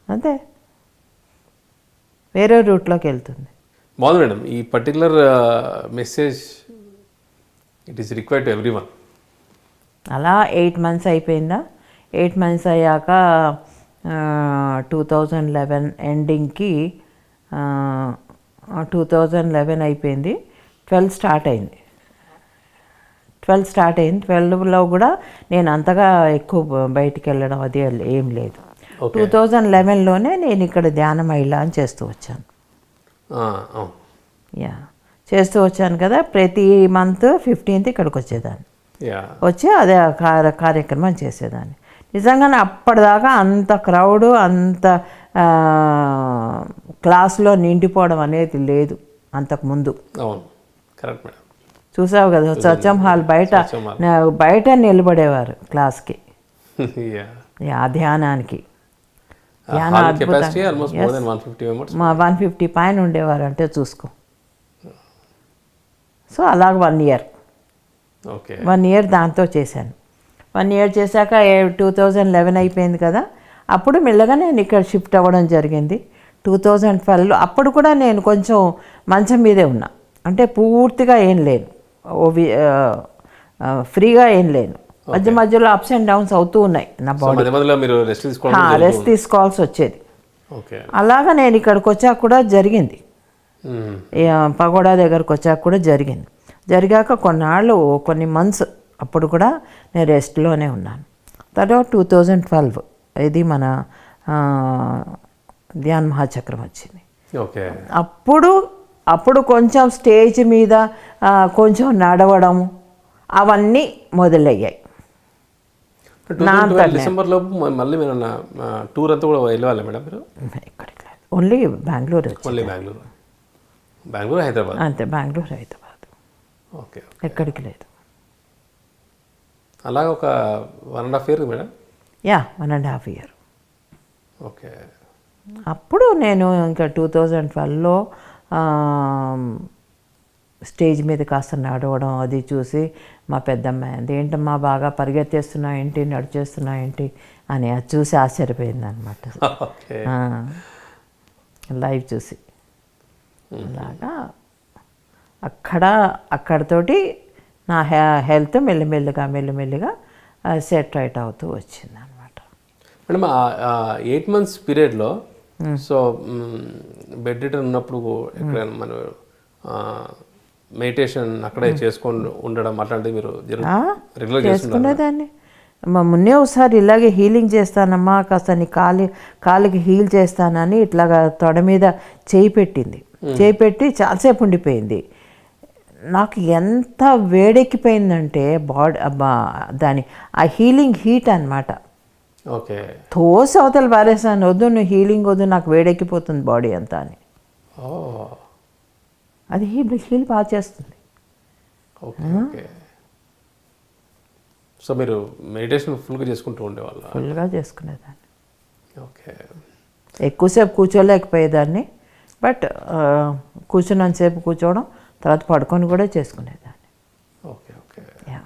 అంతే, వేరే రూట్లోకి వెళ్తుంది. బాగుంది మేడం. ఈ particular message it is required to every one. అలా 8 months అయిపోయిందా. 8 months అయ్యాక 2011 ఎండింగ్కి 2011 అయిపోయింది. 12 స్టార్ట్ అయింది. 12లో కూడా నేను అంతగా ఎక్కువ బయటికి వెళ్ళడం అది ఏం లేదు. 2011లోనే నేను ఇక్కడ ధ్యాన మహిళ అని చేస్తూ వచ్చాను. యా, చేస్తూ వచ్చాను కదా. ప్రతి మంత్ 15th ఇక్కడికి వచ్చేదాన్ని, వచ్చి అదే కార్యక్రమం చేసేదాన్ని. నిజంగానే అప్పటిదాకా అంత క్రౌడ్, అంత క్లాసులో నిండిపోవడం అనేది లేదు అంతకుముందు. Correct madam. చూసావు కదా, సత్యం హాల్ బయట నిలబడేవారు క్లాస్కి, ధ్యానానికి. ధ్యాన 150 పైన ఉండేవారు అంటే చూసుకో. సో అలాగ 1 year 1 year దాంతో చేశాను. 1 year చేశాక 2011 అయిపోయింది కదా. అప్పుడు మెల్లగా నేను ఇక్కడ షిఫ్ట్ అవ్వడం జరిగింది. 2012లో అప్పుడు కూడా నేను కొంచెం మంచం మీదే ఉన్నా, అంటే పూర్తిగా ఏం లేను, ఫ్రీగా ఏం లేను. మధ్యలో అప్స్ అండ్ డౌన్స్ అవుతూ ఉన్నాయి నా బాడీ. రెస్ట్ తీసుకోవాల్సి వచ్చేది. అలాగా నేను ఇక్కడికి వచ్చాక కూడా జరిగింది, పగోడా దగ్గరకు వచ్చాక కూడా జరిగింది. జరిగాక కొన్ని మంత్స్ అప్పుడు కూడా నేను రెస్ట్లోనే ఉన్నాను. తర్వాత 2012 ఇది మన ధ్యాన్ మహాచక్రం వచ్చింది. అప్పుడు కొంచెం స్టేజ్ మీద కొంచెం నడవడం అవన్నీ మొదలయ్యాయి. డిసెంబర్లో మళ్ళీ టూర్ అంతా కూడా వెళ్ళాలి మేడం మీరు? ఎక్కడికి లేదు, ఓన్లీ బెంగళూరు. బెంగళూరు హైదరాబాద్ అంతే. బెంగళూరు హైదరాబాద్. ఓకే. ఎక్కడికి లేదు. అలాగే ఒక 1.5 year madam? Yeah, 1.5 year. Okay. అప్పుడు నేను ఇంకా 2012లో స్టేజ్ మీద కాస్త నడవడం అది చూసి మా పెద్దమ్మ ఏంటమ్మా బాగా పరిగెత్తేస్తున్నా ఏంటి, నడిచేస్తున్నా ఏంటి అని అది చూసి ఆశ్చర్యపోయింది అనమాట, లైవ్ చూసి. అలాగా అక్కడతోటి నా హెల్త్ మెల్లిమెల్లిగా సెట్ రైట్ అవుతూ వచ్చింది అనమాట. మేడం 8 months పీరియడ్లో సో బెడ్ రిటర్న్ ఉన్నప్పుడు ఎక్కడైనా మనం మెడిటేషన్ అక్కడే చేసుకొని ఉండడం అట్లాంటివి మీరు రెగ్యులర్ చేసుకునేదాన్ని. మొన్నే ఒకసారి ఇలాగే హీలింగ్ చేస్తానమ్మా, కాస్త నీ కాలికి హీల్ చేస్తానని ఇట్లాగా తొడ మీద చేయి పెట్టి చాలాసేపు ఉండిపోయింది. నాకు ఎంత వేడెక్కిపోయిందంటే దాని ఆ హీలింగ్ హీట్ అనమాట. ఓకే. తోసి అవతల పారేసాను, వద్దు నువ్వు హీలింగ్ వద్దు, నాకు వేడెక్కిపోతుంది బాడీ అంతా అని. ఓ అది హీల్ బాగా చేస్తుంది. Okay okay. సో మీరు మెడిటేషన్ ఫుల్గా చేసుకుంటూ ఉండేవాళ్ళ? ఫుల్గా చేసుకునేదాన్ని. ఓకే. ఎక్కువసేపు కూర్చోలేకపోయేదాన్ని, బట్ కూర్చున్నంతసేపు కూర్చోవడం, తర్వాత పడుకొని కూడా చేసుకునేదాన్ని. Okay okay. యా.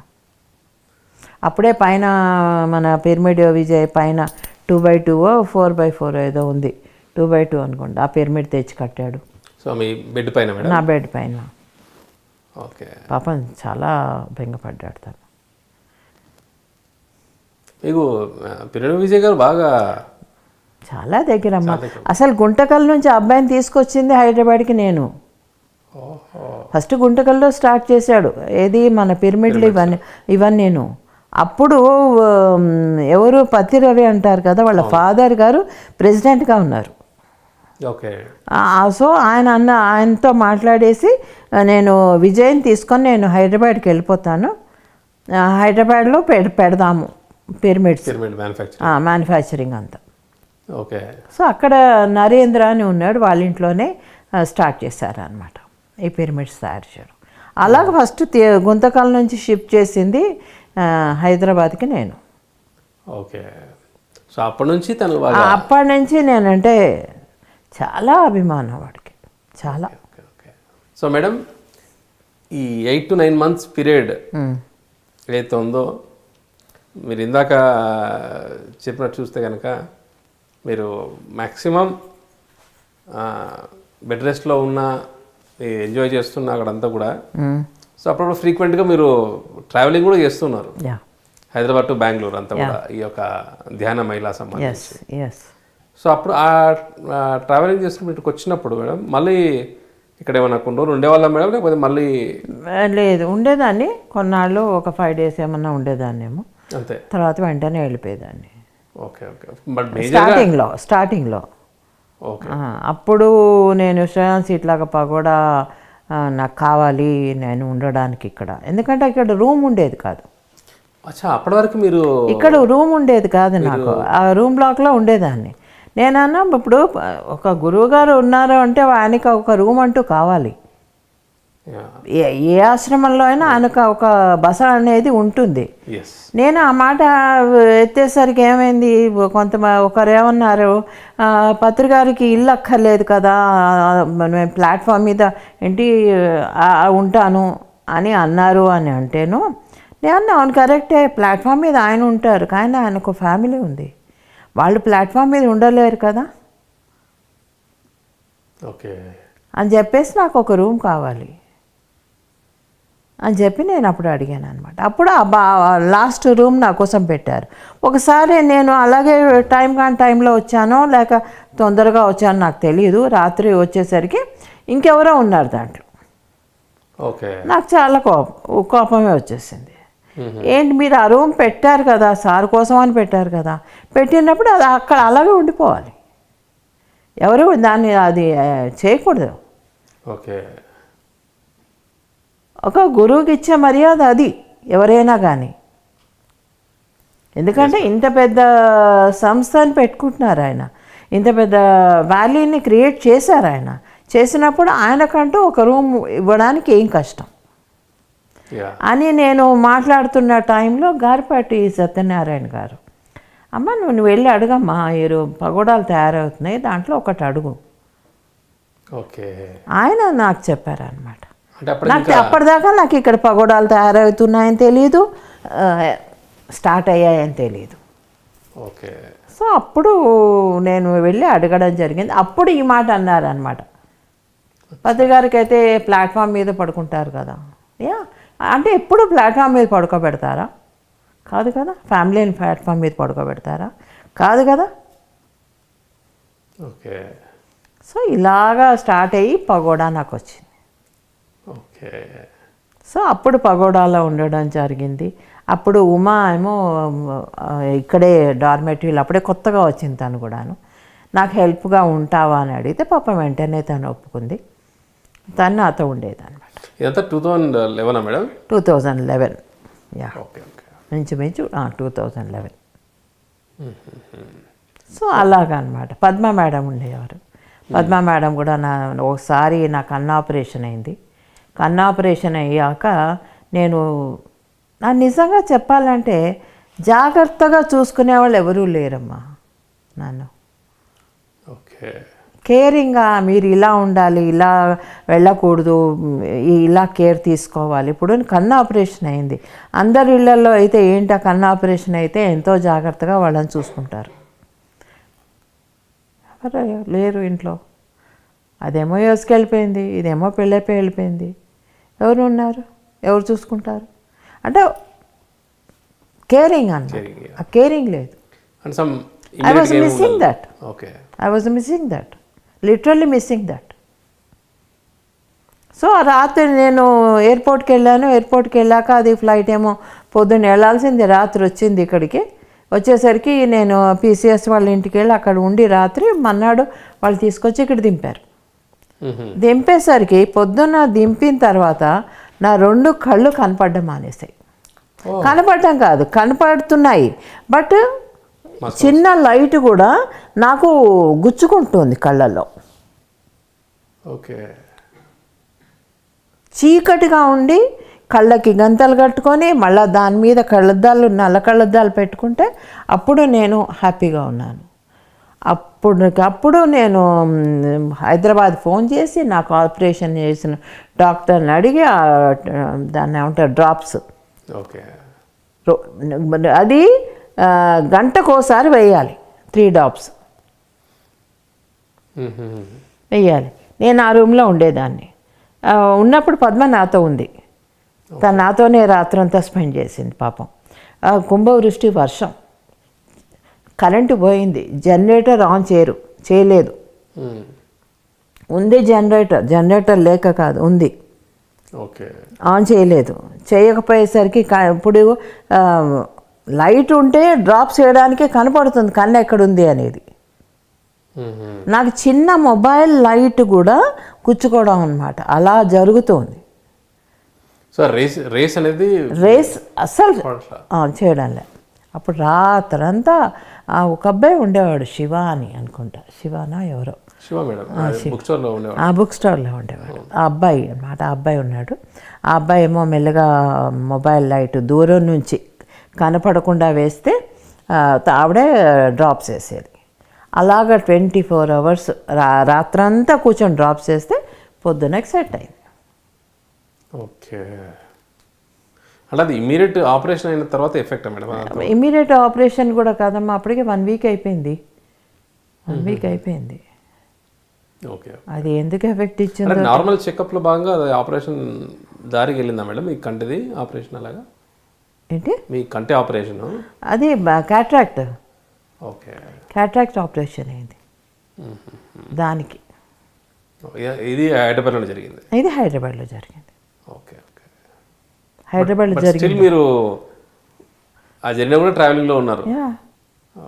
అప్పుడే పైన మన పిరమిడ్ విజయ్ పైన 2x2 4x4 ఏదో ఉంది, 2x2 అనుకోండి, ఆ పిరమిడ్ తెచ్చి కట్టాడు. సో మీ బెడ్ పైన మేడం? నా బెడ్ పైన. ఓకే. పాపం చాలా బెంగపడ్డాడు తను. మీకు పిరమిడ్ విజయ్ గారు బాగా చాలా దగ్గరమ్మ. అసలు గుంటకల్ నుంచి అబ్బాయిని తీసుకొచ్చింది హైదరాబాద్కి నేను. ఓహో. ఫస్ట్ గుంటకల్లో స్టార్ట్ చేశాడు, ఏది మన పిరమిడ్లు ఇవన్నీ నేను. అప్పుడు ఎవరు పత్తి రవి అంటారు కదా, వాళ్ళ ఫాదర్ గారు ప్రెసిడెంట్గా ఉన్నారు. ఓకే. సో ఆయనతో మాట్లాడేసి నేను విజయ్ని తీసుకొని నేను హైదరాబాద్కి వెళ్ళిపోతాను, హైదరాబాద్లో పెడదాము పిరమిడ్స్ మ్యానుఫ్యాక్చరింగ్ అంతా. ఓకే. సో అక్కడ నరేంద్ర అని ఉన్నాడు, వాళ్ళ ఇంట్లోనే స్టార్ట్ చేశారనమాట ఈ పిరమిడ్స్ తయారు చేయడం. అలాగ ఫస్ట్ గుంతకల్ నుంచి షిఫ్ట్ చేసింది హైదరాబాద్కి నేను. ఓకే. సో అప్పటి నుంచి తను అప్పటి నుంచి నేనంటే చాలా అభిమానం వాడికి, చాలా. Okay okay. సో మేడం, ఈ 8 to 9 months పీరియడ్ ఏదైతే ఉందో, మీరు ఇందాక చెప్పినట్టు చూస్తే కనుక మీరు మ్యాక్సిమం బెడ్ రెస్ట్లో ఉన్న ఎంజాయ్ చేస్తున్న అక్కడంతా కూడా. సో అప్పుడప్పుడు ఫ్రీక్వెంట్గా మీరు ట్రావెలింగ్ కూడా చేస్తున్నారు, హైదరాబాద్ టు బెంగళూరు అంతా కూడా, ఈ యొక్క ధ్యాన మహిళా సంబంధించి. సో అప్పుడు ఆ ట్రావెలింగ్ చేస్తున్న ఇక్కడికి వచ్చినప్పుడు మేడం, మళ్ళీ ఇక్కడ ఏమన్నా కొన్ని రోజులు ఉండేవాళ్ళం మేడం, లేకపోతే మళ్ళీ? లేదు, ఉండేదాన్ని కొన్నాళ్ళు, ఒక 5 days ఏమన్నా ఉండేదాన్నేమో, అంతే. తర్వాత వెంటనే వెళ్ళిపోయేదాన్ని. Okay okay. బట్ స్టార్టింగ్లో ఓకే. అప్పుడు నేను శ్రేయాన్స్ ఇట్లాగా పగోడా నాకు కావాలి నేను ఉండడానికి ఇక్కడ, ఎందుకంటే ఇక్కడ రూమ్ ఉండేది కాదు. అచ్చా, అప్పటి వరకు మీరు ఇక్కడ రూమ్ ఉండేది కాదు నాకు, ఆ రూమ్ బ్లాక్లో ఉండేదాన్ని. నేనన్నా ఇప్పుడు ఒక గురువు గారు ఉన్నారు అంటే ఆయనకి ఒక రూమ్ అంటూ కావాలి. ఏ ఆశ్రమంలో అయినా ఆయనకు ఒక బస అనేది ఉంటుంది. నేను ఆ మాట ఎత్తేసరికి ఏమైంది, ఒకరు ఏమన్నారు, పత్రికారికి ఇల్లు అక్కర్లేదు కదా, మేము ప్లాట్ఫామ్ మీద ఏంటి ఉంటాను అని అన్నారు అని అంటేను నేను అవును కరెక్టే, ప్లాట్ఫామ్ మీద ఆయన ఉంటారు, కానీ ఆయనకు ఫ్యామిలీ ఉంది, వాళ్ళు ప్లాట్ఫామ్ మీద ఉండలేరు కదా ఓకే అని చెప్పేసి నాకు ఒక రూమ్ కావాలి అని చెప్పి నేను అప్పుడు అడిగాను అనమాట. అప్పుడు లాస్ట్ రూమ్ నా కోసం పెట్టారు. ఒకసారి నేను అలాగే టైంలో వచ్చానో లేక తొందరగా వచ్చానో నాకు తెలియదు, రాత్రి వచ్చేసరికి ఇంకెవరో ఉన్నారు దాంట్లో. ఓకే. నాకు చాలా కోపమే వచ్చేసింది. ఏంటి మీరు ఆ రూమ్ పెట్టారు కదా, సార్ కోసం అని పెట్టారు కదా, పెట్టినప్పుడు అది అక్కడ అలాగే ఉండిపోవాలి, ఎవరు దాన్ని అది చేయకూడదు. ఓకే. ఒక గురువుకి ఇచ్చే మర్యాద అది ఎవరైనా కానీ, ఎందుకంటే ఇంత పెద్ద సంస్థని పెట్టుకుంటున్నారు ఆయన, ఇంత పెద్ద వాల్యూని క్రియేట్ చేశారు ఆయన, చేసినప్పుడు ఆయనకంటూ ఒక రూమ్ ఇవ్వడానికి ఏం కష్టం అని నేను మాట్లాడుతున్న టైంలో గారిపాటి సత్యనారాయణ గారు, అమ్మ నువ్వు వెళ్ళి అడుగమ్మా, పగోడాలు తయారవుతున్నాయి దాంట్లో ఒకటి అడుగు. ఓకే. ఆయన నాకు చెప్పారనమాట. నాకు అప్పటిదాకా నాకు ఇక్కడ పగోడాలు తయారవుతున్నాయని తెలియదు, స్టార్ట్ అయ్యాయని తెలియదు. ఓకే. సో అప్పుడు నేను వెళ్ళి అడగడం జరిగింది. అప్పుడు ఈ మాట అన్నారనమాట, పత్రికారికి అయితే ప్లాట్ఫామ్ మీద పడుకుంటారు కదా. అంటే ఎప్పుడు ప్లాట్ఫామ్ మీద పడుకోబెడతారా? కాదు కదా. ఫ్యామిలీని ప్లాట్ఫామ్ మీద పడుకోబెడతారా? కాదు కదా. ఓకే. సో ఇలాగా స్టార్ట్ అయ్యి పగోడా నాకు వచ్చింది. ఓకే. సో అప్పుడు పగోడాలో ఉండడం జరిగింది. అప్పుడు ఉమా ఏమో ఇక్కడే డార్మెటరీలు అప్పుడే కొత్తగా వచ్చింది, తను కూడాను నాకు హెల్ప్గా ఉంటావా అని అడిగితే పాపం వెంటనే తను ఒప్పుకుంది, తను నాతో ఉండేదన్నమాట. ఇదంతా 2011 మేడం? 2011. యా. Okay okay. ఇంచుమించు 2011. సో అలాగనమాట. పద్మ మేడం ఉండేవారు. పద్మ మేడం కూడా ఒకసారి నా కన్ను ఆపరేషన్ అయింది. కన్ను ఆపరేషన్ అయ్యాక నేను నిజంగా చెప్పాలంటే జాగ్రత్తగా చూసుకునే వాళ్ళు ఎవరూ లేరమ్మా నన్ను. ఓకే. కేరింగ్గా మీరు ఇలా ఉండాలి, ఇలా వెళ్ళకూడదు, ఇలా కేర్ తీసుకోవాలి. ఇప్పుడు కన్ను ఆపరేషన్ అయింది. అందరి ఇళ్లలో అయితే ఏంటి, కన్ను ఆపరేషన్ అయితే ఎంతో జాగ్రత్తగా వాళ్ళని చూసుకుంటారు. ఎవరు లేరు ఇంట్లో. అదేమో యోసుకెళ్ళిపోయింది, ఇదేమో పెళ్ళైపోయి వెళ్ళిపోయింది. ఎవరు ఉన్నారు, ఎవరు చూసుకుంటారు అంటే కేరింగ్ అన్న. ఆ కేరింగ్ లేదు. I was missing that. I was missing that, literally missing that. So ఆ రాత్రి నేను ఎయిర్పోర్ట్కి వెళ్ళాను. ఎయిర్పోర్ట్కి వెళ్ళాక అది ఫ్లైట్ ఏమో పొద్దున్న వెళ్ళాల్సింది, రాత్రి వచ్చింది ఇక్కడికి. వచ్చేసరికి నేను పీసీఎస్ వాళ్ళ ఇంటికి వెళ్ళి అక్కడ ఉండి రాత్రి మన్నాడు వాళ్ళు తీసుకొచ్చి ఇక్కడ దింపారు. దింపేసరికి పొద్దున్న దింపిన తర్వాత నా 2 కళ్ళు కనపడడం మానేసాయి. కనపడటం కాదు, కనపడుతున్నాయి, బట్ చిన్న లైట్ కూడా నాకు గుచ్చుకుంటుంది కళ్ళల్లో. ఓకే. చీకటిగా ఉండి కళ్ళకి గంతలు కట్టుకొని మళ్ళీ దాని మీద కళ్ళద్దాలు, నల్ల కళ్ళద్దాలు పెట్టుకుంటే అప్పుడు నేను హ్యాపీగా ఉన్నాను. అప్పుడు నేను హైదరాబాద్ ఫోన్ చేసి నాకు ఆపరేషన్ చేసిన డాక్టర్ని అడిగి దాన్ని ఏమంటారు డ్రాప్స్, ఓకే, అది గంటకోసారి వేయాలి, 3 డ్రాప్స్ వేయాలి. నేను ఆ రూమ్లో ఉండేదాన్ని. ఉన్నప్పుడు పద్మ నాతో ఉంది. తను నాతోనే రాత్రంతా స్పెండ్ చేసింది పాపం. కుంభవృష్టి, వర్షం, కరెంటు పోయింది, జనరేటర్ ఆన్ చేయలేదు. ఉంది జనరేటర్ లేక కాదు, ఉంది, ఆన్ చేయలేదు. చేయకపోయేసరికి ఇప్పుడు లైట్ ఉంటే డ్రాప్స్ చేయడానికి కనపడుతుంది కన్ను ఎక్కడుంది అనేది. నాకు చిన్న మొబైల్ లైట్ కూడా గుచ్చుకోవడం అనమాట, అలా జరుగుతుంది. సో రేస్ అనేది అస్సలు చేయడంలే. అప్పుడు రాత్రంతా ఒక అబ్బాయి ఉండేవాడు, శివ అని అనుకుంటా, శివానా ఎవరో, బుక్ స్టోర్లో ఉండేవాడు. ఆ అబ్బాయి అనమాట, ఆ అబ్బాయి ఉన్నాడు. ఆ అబ్బాయి ఏమో మెల్లగా మొబైల్ లైట్ దూరం నుంచి కనపడకుండా వేస్తే ఆవిడే డ్రాప్స్ వేసేది. అలాగా 24 అవర్స్ రాత్రంతా కూర్చొని డ్రాప్స్ వేస్తే పొద్దునకి సెట్ అయింది. ఓకే. అంటే అది ఇమీడియట్ ఆపరేషన్ అయిన తర్వాత ఎఫెక్ట్ మేడం? ఇమీడియట్ ఆపరేషన్ కూడా కాదమ్మా, అప్పటికే 1 వీక్ అయిపోయింది. 1 వీక్ అయిపోయింది. ఓకే. అది ఎందుకు ఎఫెక్ట్ ఇచ్చింది? నార్మల్ చెకప్లో భాగంగా అది ఆపరేషన్ దారికి వెళ్ళిందా మేడం మీ కంటిది ఆపరేషన్? అలాగా ఏంటి మీ కంటి ఆపరేషన్? అది క్యాట్రాక్ట్. ఓకే. క్యాట్రాక్ట్ ఆపరేషన్ అయింది దానికి. ఇది హైదరాబాద్లో జరిగింది? ఇది హైదరాబాద్లో జరిగింది. ఓకే. ఓకే. హైదరాబాద్లో జరిగింది. మీరు ఆ జర్నీ కూడా ట్రావెలింగ్లో ఉన్నారు?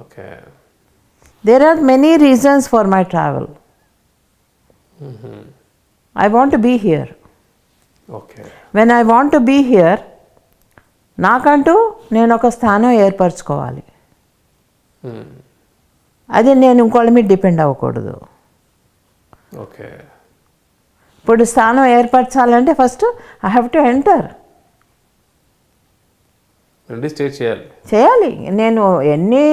Okay. There are many reasons for my travel. I want to be here. Okay. When I want to be here, నాకంటూ నేను ఒక స్థానం ఏర్పరచుకోవాలి. అది నేను ఇంకోళ్ళ మీద డిపెండ్ అవ్వకూడదు. ఓకే. ఇప్పుడు స్థానం ఏర్పరచాలంటే first I have to enter. చేయాలి. నేను ఎన్ని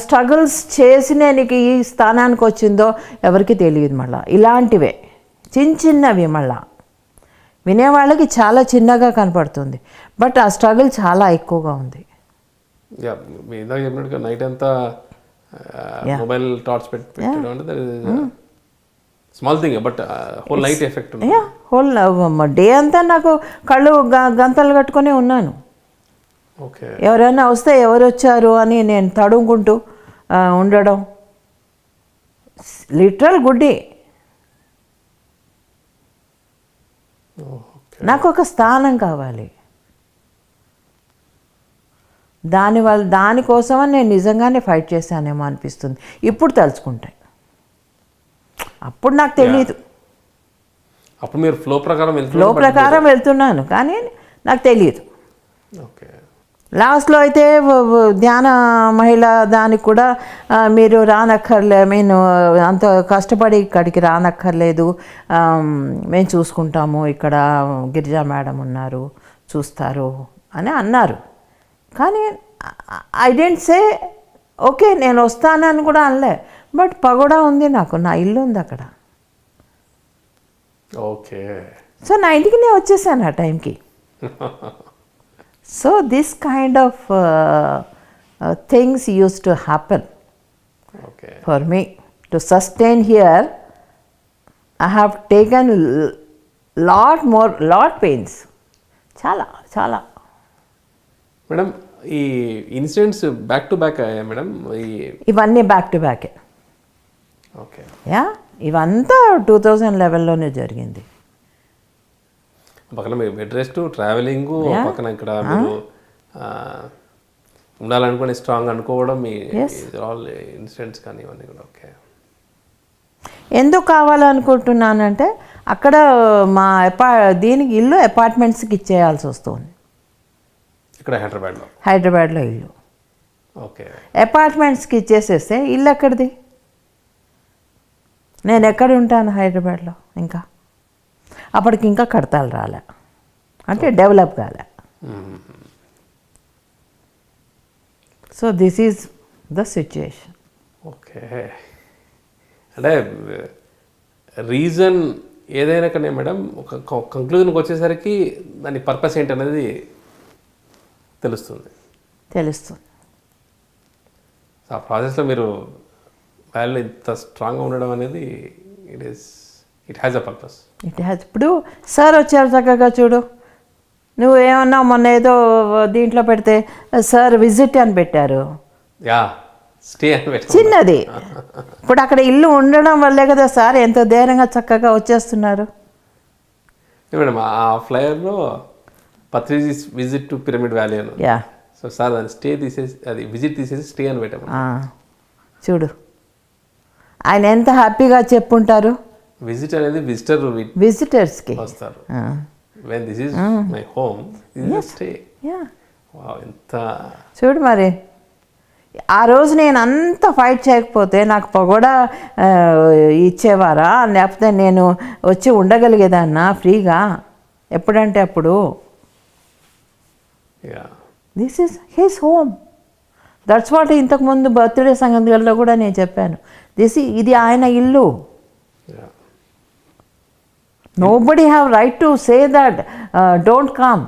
స్ట్రగుల్స్ చేసి నేను ఈ స్థానానికి వచ్చిందో ఎవరికి తెలియదు. మళ్ళీ ఇలాంటివే చిన్నవి మళ్ళా వినేవాళ్ళకి చాలా చిన్నగా కనపడుతుంది, బట్ ఆ స్ట్రగుల్ చాలా ఎక్కువగా ఉంది. నైట్ అంతా మొబైల్ టార్చ్ పెట్టడం small thing, but whole night effect ఉంది. హోల్ డే అంతా నాకు కళ్ళు గంతలు కట్టుకొని ఉన్నాను. ఓకే. ఎవరైనా వస్తే ఎవరు వచ్చారు అని నేను తడుముకుంటూ ఉండడం, లిటరల్ గుడ్డి. నాకు ఒక స్థానం కావాలి. దానికోసమని నేను నిజంగానే ఫైట్ చేశానేమో అనిపిస్తుంది ఇప్పుడు తలుచుకుంటే. అప్పుడు నాకు తెలియదు. అప్పుడు మీరు ఫ్లో ప్రకారం వెళ్తున్నాను కానీ నాకు తెలియదు. ఓకే. లాస్ట్లో అయితే ధ్యాన మహిళ దానికి కూడా మీరు రానక్కర్లే, నేను అంత కష్టపడి ఇక్కడికి రానక్కర్లేదు, మేము చూసుకుంటాము, ఇక్కడ గిరిజా మేడం ఉన్నారు చూస్తారు అని అన్నారు. కానీ ఐ డెంట్ సే ఓకే నేను వస్తానని కూడా అనలే. బట్ పగోడా ఉంది, నాకు నా ఇల్లు ఉంది అక్కడ. ఓకే. సో నా ఇంటికి నేను వచ్చేసాను ఆ టైంకి. So this kind of things use to happen okay. For me to sustain here. I have taken lot pains, చాలా చాలా. మేడం ఈ ఇన్సిడెంట్స్ బ్యాక్ టు బ్యాక్ అయ్యాయి మేడం ఇవన్నీ బ్యాక్ టు బ్యాకే. ఓకే. యా, ఇవంతా 2011లోనే జరిగింది. పక్కన మీరు బెడ్ రెస్ట్, ట్రావెలింగ్, పక్కన ఇక్కడ మీరు ఉండాలనుకుని స్ట్రాంగ్ అనుకోవడం, మీ ఆల్ ఇన్సిడెంట్స్ కానీ ఇవన్నీ కూడా. ఓకే. ఎందుకు కావాలనుకుంటున్నానంటే అక్కడ మా దీనికి ఇల్లు అపార్ట్మెంట్స్కి ఇచ్చేయాల్సి వస్తుంది. ఇక్కడ హైదరాబాద్లో ఇల్లు. ఓకే. అపార్ట్మెంట్స్కి ఇచ్చేసేస్తే ఇల్లు ఎక్కడిది? నేను ఎక్కడ ఉంటాను హైదరాబాద్లో? ఇంకా అప్పటికి ఇంకా కడతాలు రాలే, అంటే డెవలప్ కాలే. So this is the situation. Okay. అంటే రీజన్ ఏదైనా కానీ మేడం ఒక కంక్లూజన్కి వచ్చేసరికి దాని పర్పస్ ఏంటనేది తెలుస్తుంది. ఆ ప్రాసెస్లో మీరు వాళ్ళు ఇంత స్ట్రాంగ్గా ఉండడం అనేది ఇట్ హ్యాస్ అ పర్పస్. ఇప్పుడు సార్ వచ్చారు చక్కగా, చూడు నువ్వు ఏమన్నా మొన్న ఏదో దీంట్లో పెడితే సార్ విజిట్ అని పెట్టారు. స్టే అని చిన్నది. ఇప్పుడు అక్కడ ఇల్లు ఉండడం వల్లే కదా సార్ ఎంతో ధైర్యంగా చక్కగా వచ్చేస్తున్నారు. మేడం ఆ ఫ్లైయర్లో పత్రిజీస్ విజిట్ టు పిరమిడ్ వ్యాలీ అని. సో సార్ దాన్ని స్టే తీసేసి, అది విజిట్ తీసేసి స్టే అని పెట్టాము. చూడు ఆయన ఎంత హ్యాపీగా చెప్పుంటారు. విజిట్ అనేది విజిటర్స్కి వస్తారు. when this is my home, this is a stay. Wow, ఎంత చూడు మరి. ఆ రోజు నేను అంత ఫైట్ చేయకపోతే నాకు పగోడా ఇచ్చేవారా, లేకపోతే నేను వచ్చి ఉండగలిగేదాన్నా ఫ్రీగా ఎప్పుడంటే అప్పుడు. This is his home. That's what ఇంతకుముందు బర్త్డే సంగతిలో కూడా నేను చెప్పాను. ఇది ఆయన ఇల్లు. Nobody have right to say that don't come.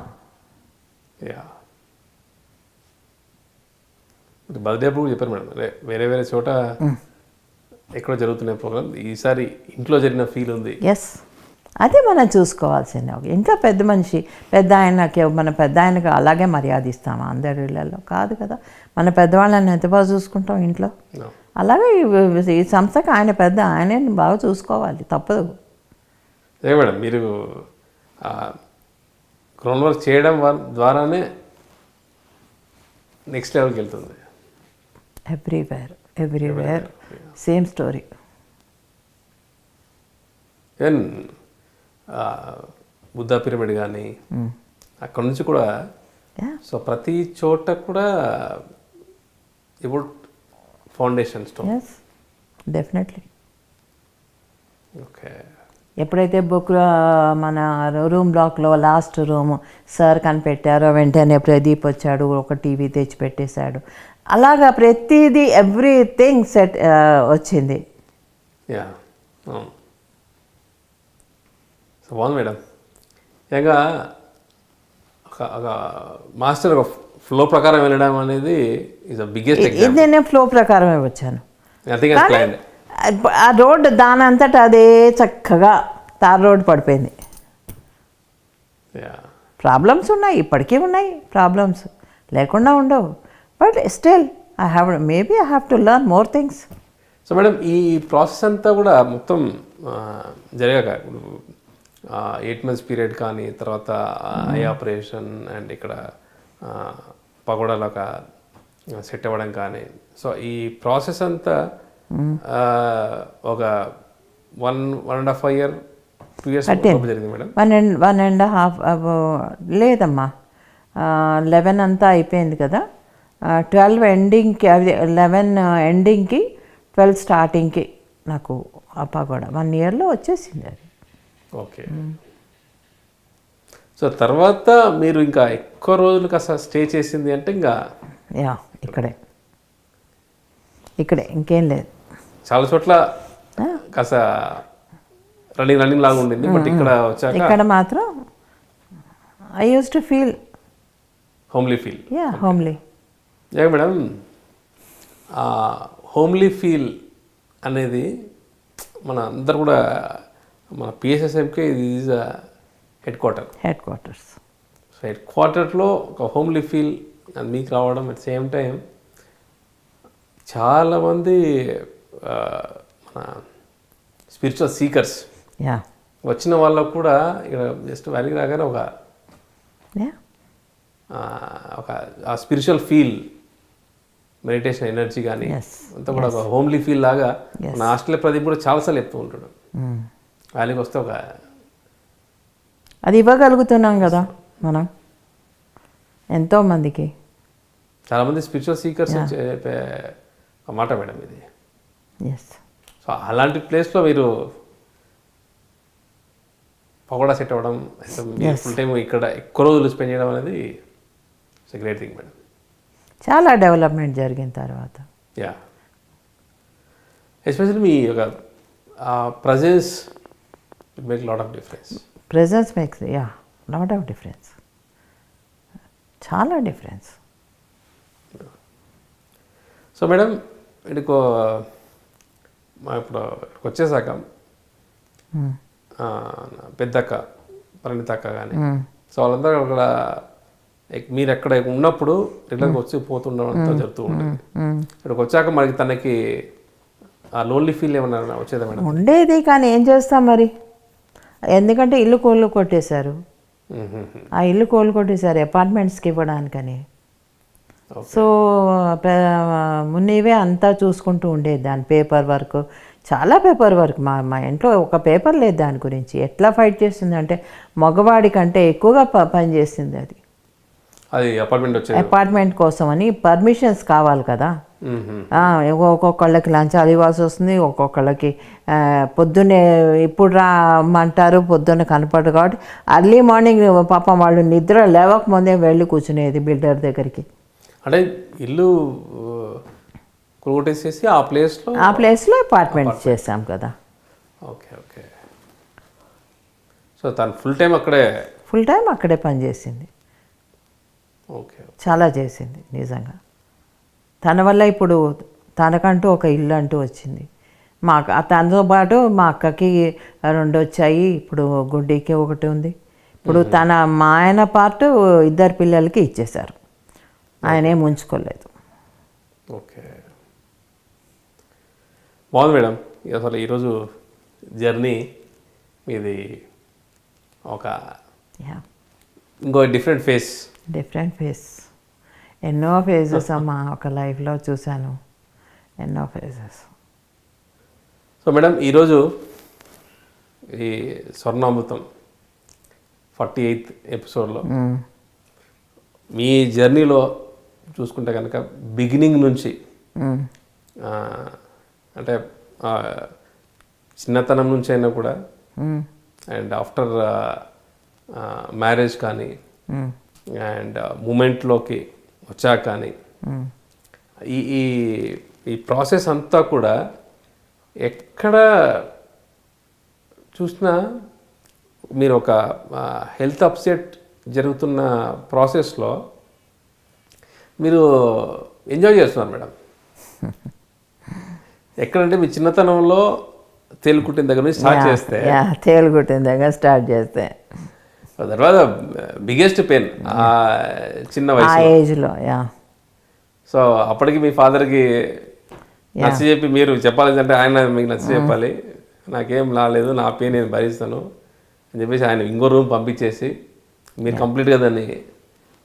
Birthday అప్పుడు చెప్పారు మేడం, వేరే వేరే చోట ఎక్కడో జరుగుతున్న ప్రోగ్రామ్, ఈసారి ఇంట్లో జరిగిన ఫీల్ ఉంది. ఎస్, అదే మనం చూసుకోవాల్సింది. ఇంట్లో పెద్ద మనిషి, మన పెద్ద ఆయనకి అలాగే మర్యాద ఇస్తామా? అందరి ఇళ్ళల్లో కాదు కదా. మన పెద్దవాళ్ళని ఎంత బాగా చూసుకుంటాం ఇంట్లో, అలాగే ఈ సంస్థకి ఆయన పెద్ద, ఆయనే బాగా చూసుకోవాలి, తప్పదు. అదే మేడం, మీరు గ్రౌండ్ వర్క్ చేయడం ద్వారానే నెక్స్ట్ లెవెల్కి వెళ్తుంది. Everywhere same story. Even Buddha pyramid కానీ అక్కడ నుంచి కూడా, సో ప్రతి చోట కూడా ఇప్పుడు ఫౌండేషన్ స్టోన్. డెఫినెట్లీ. ఓకే. ఎప్పుడైతే మన రూమ్ బ్లాక్లో లాస్ట్ రూమ్ సార్ కనిపెట్టారో వెంటనే ప్రదీప్ వచ్చాడు, ఒక టీవీ తెచ్చి పెట్టేశాడు. అలాగా ప్రతిదీ ఎవ్రీథింగ్ సెట్ వచ్చింది. సో బాగుంది మేడం. ఇంకా ఒక మాస్టర్ ఒక ఫ్లో ప్రకారం వెళ్ళడం అనేది ఈజ్ ద బిగ్గెస్ట్ ఎగ్జాంపుల్. నేను ఫ్లో ప్రకారమే వచ్చాను. Nothing is planned. ఆ రోడ్డు దాని అంతటా అదే చక్కగా తార్ రోడ్డు పడిపోయింది. ప్రాబ్లమ్స్ ఉన్నాయి, ఇప్పటికీ ఉన్నాయి ప్రాబ్లమ్స్, లేకుండా ఉండవు. But still I have to learn more things. So madam, ఈ ప్రాసెస్ అంతా కూడా మొత్తం జరిగాక 8 months పీరియడ్ కానీ, తర్వాత ఐ ఆపరేషన్ అండ్ ఇక్కడ పగోడాలాగా సెట్ అవ్వడం కానీ, సో ఈ ప్రాసెస్ అంతా ఒక 1.5 year 2 years జరిగింది మేడం. 1.5 లేదమ్మా, 11 అంతా అయిపోయింది కదా, 12 ఎండింగ్కి, అది 11 ఎండింగ్కి 12 స్టార్టింగ్కి నాకు ఆ పగోడా 1 ఇయర్లో వచ్చేసింది అది. ఓకే. సో తర్వాత మీరు ఇంకా ఎక్కువ రోజులకు అసలు స్టే చేసింది అంటే ఇంకా యా ఇక్కడే ఇంకేం లేదు. చాలా చోట్ల కాస్త రన్నింగ్ లాగా ఉండింది, బట్ ఇక్కడ వచ్చాక ఇక్కడ మాత్రం I use to feel homely feel. Yeah homely. Yeah madam, homely feel అనేది మన అందరు కూడా, మన పిఎస్ఎస్ఎంకే ఇది is head quarters. So head క్వార్టర్లో ఒక హోమ్లీ ఫీల్ అది మీకు రావడం, అట్ సేమ్ టైం చాలామంది మన స్పిరిచువల్ సీకర్స్ యా వచ్చిన వాళ్ళకు కూడా ఇక్కడ జస్ట్ వ్యాలీకి రాగానే ఒక ఆ స్పిరిచువల్ ఫీల్, మెడిటేషన్ ఎనర్జీ కానీ అంతా కూడా ఒక హోమ్లీ ఫీల్ లాగా మన ఆస్ట్రేలియా ప్రదీప్ కూడా చాలాసార్లు చెప్తూ ఉంటాడు. వ్యాలీకి వస్తే ఒక అది ఇవ్వగలుగుతున్నాం కదా మనం ఎంతోమందికి. చాలామంది స్పిరిచువల్ సీకర్స్ చెప్పే మాట మేడం ఇది. ఎస్. సో అలాంటి ప్లేస్లో మీరు పకోడా సెట్ అవ్వడం, ఫుల్ టైం ఇక్కడ ఎక్కువ రోజులు స్పెండ్ చేయడం అనేది ఇట్స్ గ్రేట్ థింగ్ మేడం. చాలా డెవలప్మెంట్ జరిగిన తర్వాత. యా, ఎస్పెషల్లీ మీ యొక్క presence make lot of difference. Presence makes lot of difference, చాలా డిఫరెన్స్. సో మేడం, ఇటుకో ఇప్పుడు వచ్చేసాక పెద్దక్క, పరిణితక్క కానీ, సో వాళ్ళందరూ అక్కడ మీరు ఎక్కడ ఉన్నప్పుడు రెగ్యులర్గా వచ్చి పోతుండడం అంతా జరుగుతూ ఉంటుంది. ఇక్కడికి వచ్చాక మనకి తనకి ఆ లోన్లీ ఫీల్ ఏమన్నా వచ్చేదా మేడం? ఉండేది, కానీ ఏం చేస్తాం మరి, ఎందుకంటే ఇల్లు కోళ్ళు కొట్టేశారు. ఆ ఇల్లు కోళ్ళు కొట్టేశారు అపార్ట్మెంట్స్కి ఇవ్వడానికని. సో మున్నీవే అంతా చూసుకుంటూ ఉండేది, దాని పేపర్ వర్క్, చాలా పేపర్ వర్క్. మా ఇంట్లో ఒక పేపర్ లేదు దాని గురించి. ఎట్లా ఫైట్ చేస్తుంది అంటే మగవాడి కంటే ఎక్కువగా పనిచేసింది అది. అపార్ట్మెంట్ కోసం అని పర్మిషన్స్ కావాలి కదా. ఒక్కొక్కళ్ళకి లంచాలు ఇవ్వాల్సి వస్తుంది, ఒక్కొక్కళ్ళకి పొద్దున్నే ఇప్పుడు రామంటారు, పొద్దున్నే కనపడదు. కాబట్టి అర్లీ మార్నింగ్ పాపం వాళ్ళు నిద్ర లేవకముందే వెళ్ళి కూర్చునేది బిల్డర్ దగ్గరికి. అంటే ఇల్లు కొట్టేసేసి ఆ ప్లేస్లో అపార్ట్మెంట్ చేసాం కదా. Okay okay. సో తను ఫుల్ టైం అక్కడే పనిచేసింది. ఓకే, చాలా చేసింది నిజంగా. తన వల్ల ఇప్పుడు తనకంటూ ఒక ఇల్లు అంటూ వచ్చింది. తనతో పాటు మా అక్కకి 2 వచ్చాయి, ఇప్పుడు గుడ్డికి 1 ఉంది. ఇప్పుడు మా ఆయన పార్ట్ 2 పిల్లలకి ఇచ్చేశారు, ఆయన ఏం ఉంచుకోలేదు. ఓకే, బాగుంది మేడం. అసలు ఈరోజు జర్నీ మీది ఒక ఇంకో డిఫరెంట్ ఫేస్, ఎన్నో ఫేజెస్ అమ్మా ఒక లైఫ్లో చూశాను, ఎన్నో ఫేజెస్. సో మేడం, ఈరోజు ఈ స్వర్ణామృతం 48th ఎపిసోడ్లో మీ జర్నీలో చూసుకుంటే కనుక బిగినింగ్ నుంచి అంటే చిన్నతనం నుంచి అయినా కూడా అండ్ ఆఫ్టర్ మ్యారేజ్ కానీ అండ్ మూమెంట్లోకి వచ్చాక కానీ ఈ ప్రాసెస్ అంతా కూడా ఎక్కడ చూసినా మీరు ఒక హెల్త్ అప్సెట్ జరుగుతున్న ప్రాసెస్లో మీరు ఎంజాయ్ చేస్తున్నారు మేడం. ఎక్కడంటే మీ చిన్నతనంలో తేలుకుట్టిన దగ్గర నుంచి స్టార్ట్ చేస్తే తర్వాత బిగ్గెస్ట్ పెయిన్ చిన్న వయసులో. సో అప్పటికి మీ ఫాదర్కి నచ్చ చెప్పి మీరు చెప్పాలంటే ఆయన మీకు నచ్చ చెప్పాలి, నాకేం రాలేదు, నా పెయిన్ నేను భరిస్తాను అని చెప్పేసి ఆయన ఇంకో రూమ్ పంపించేసి మీరు కంప్లీట్గా దాన్ని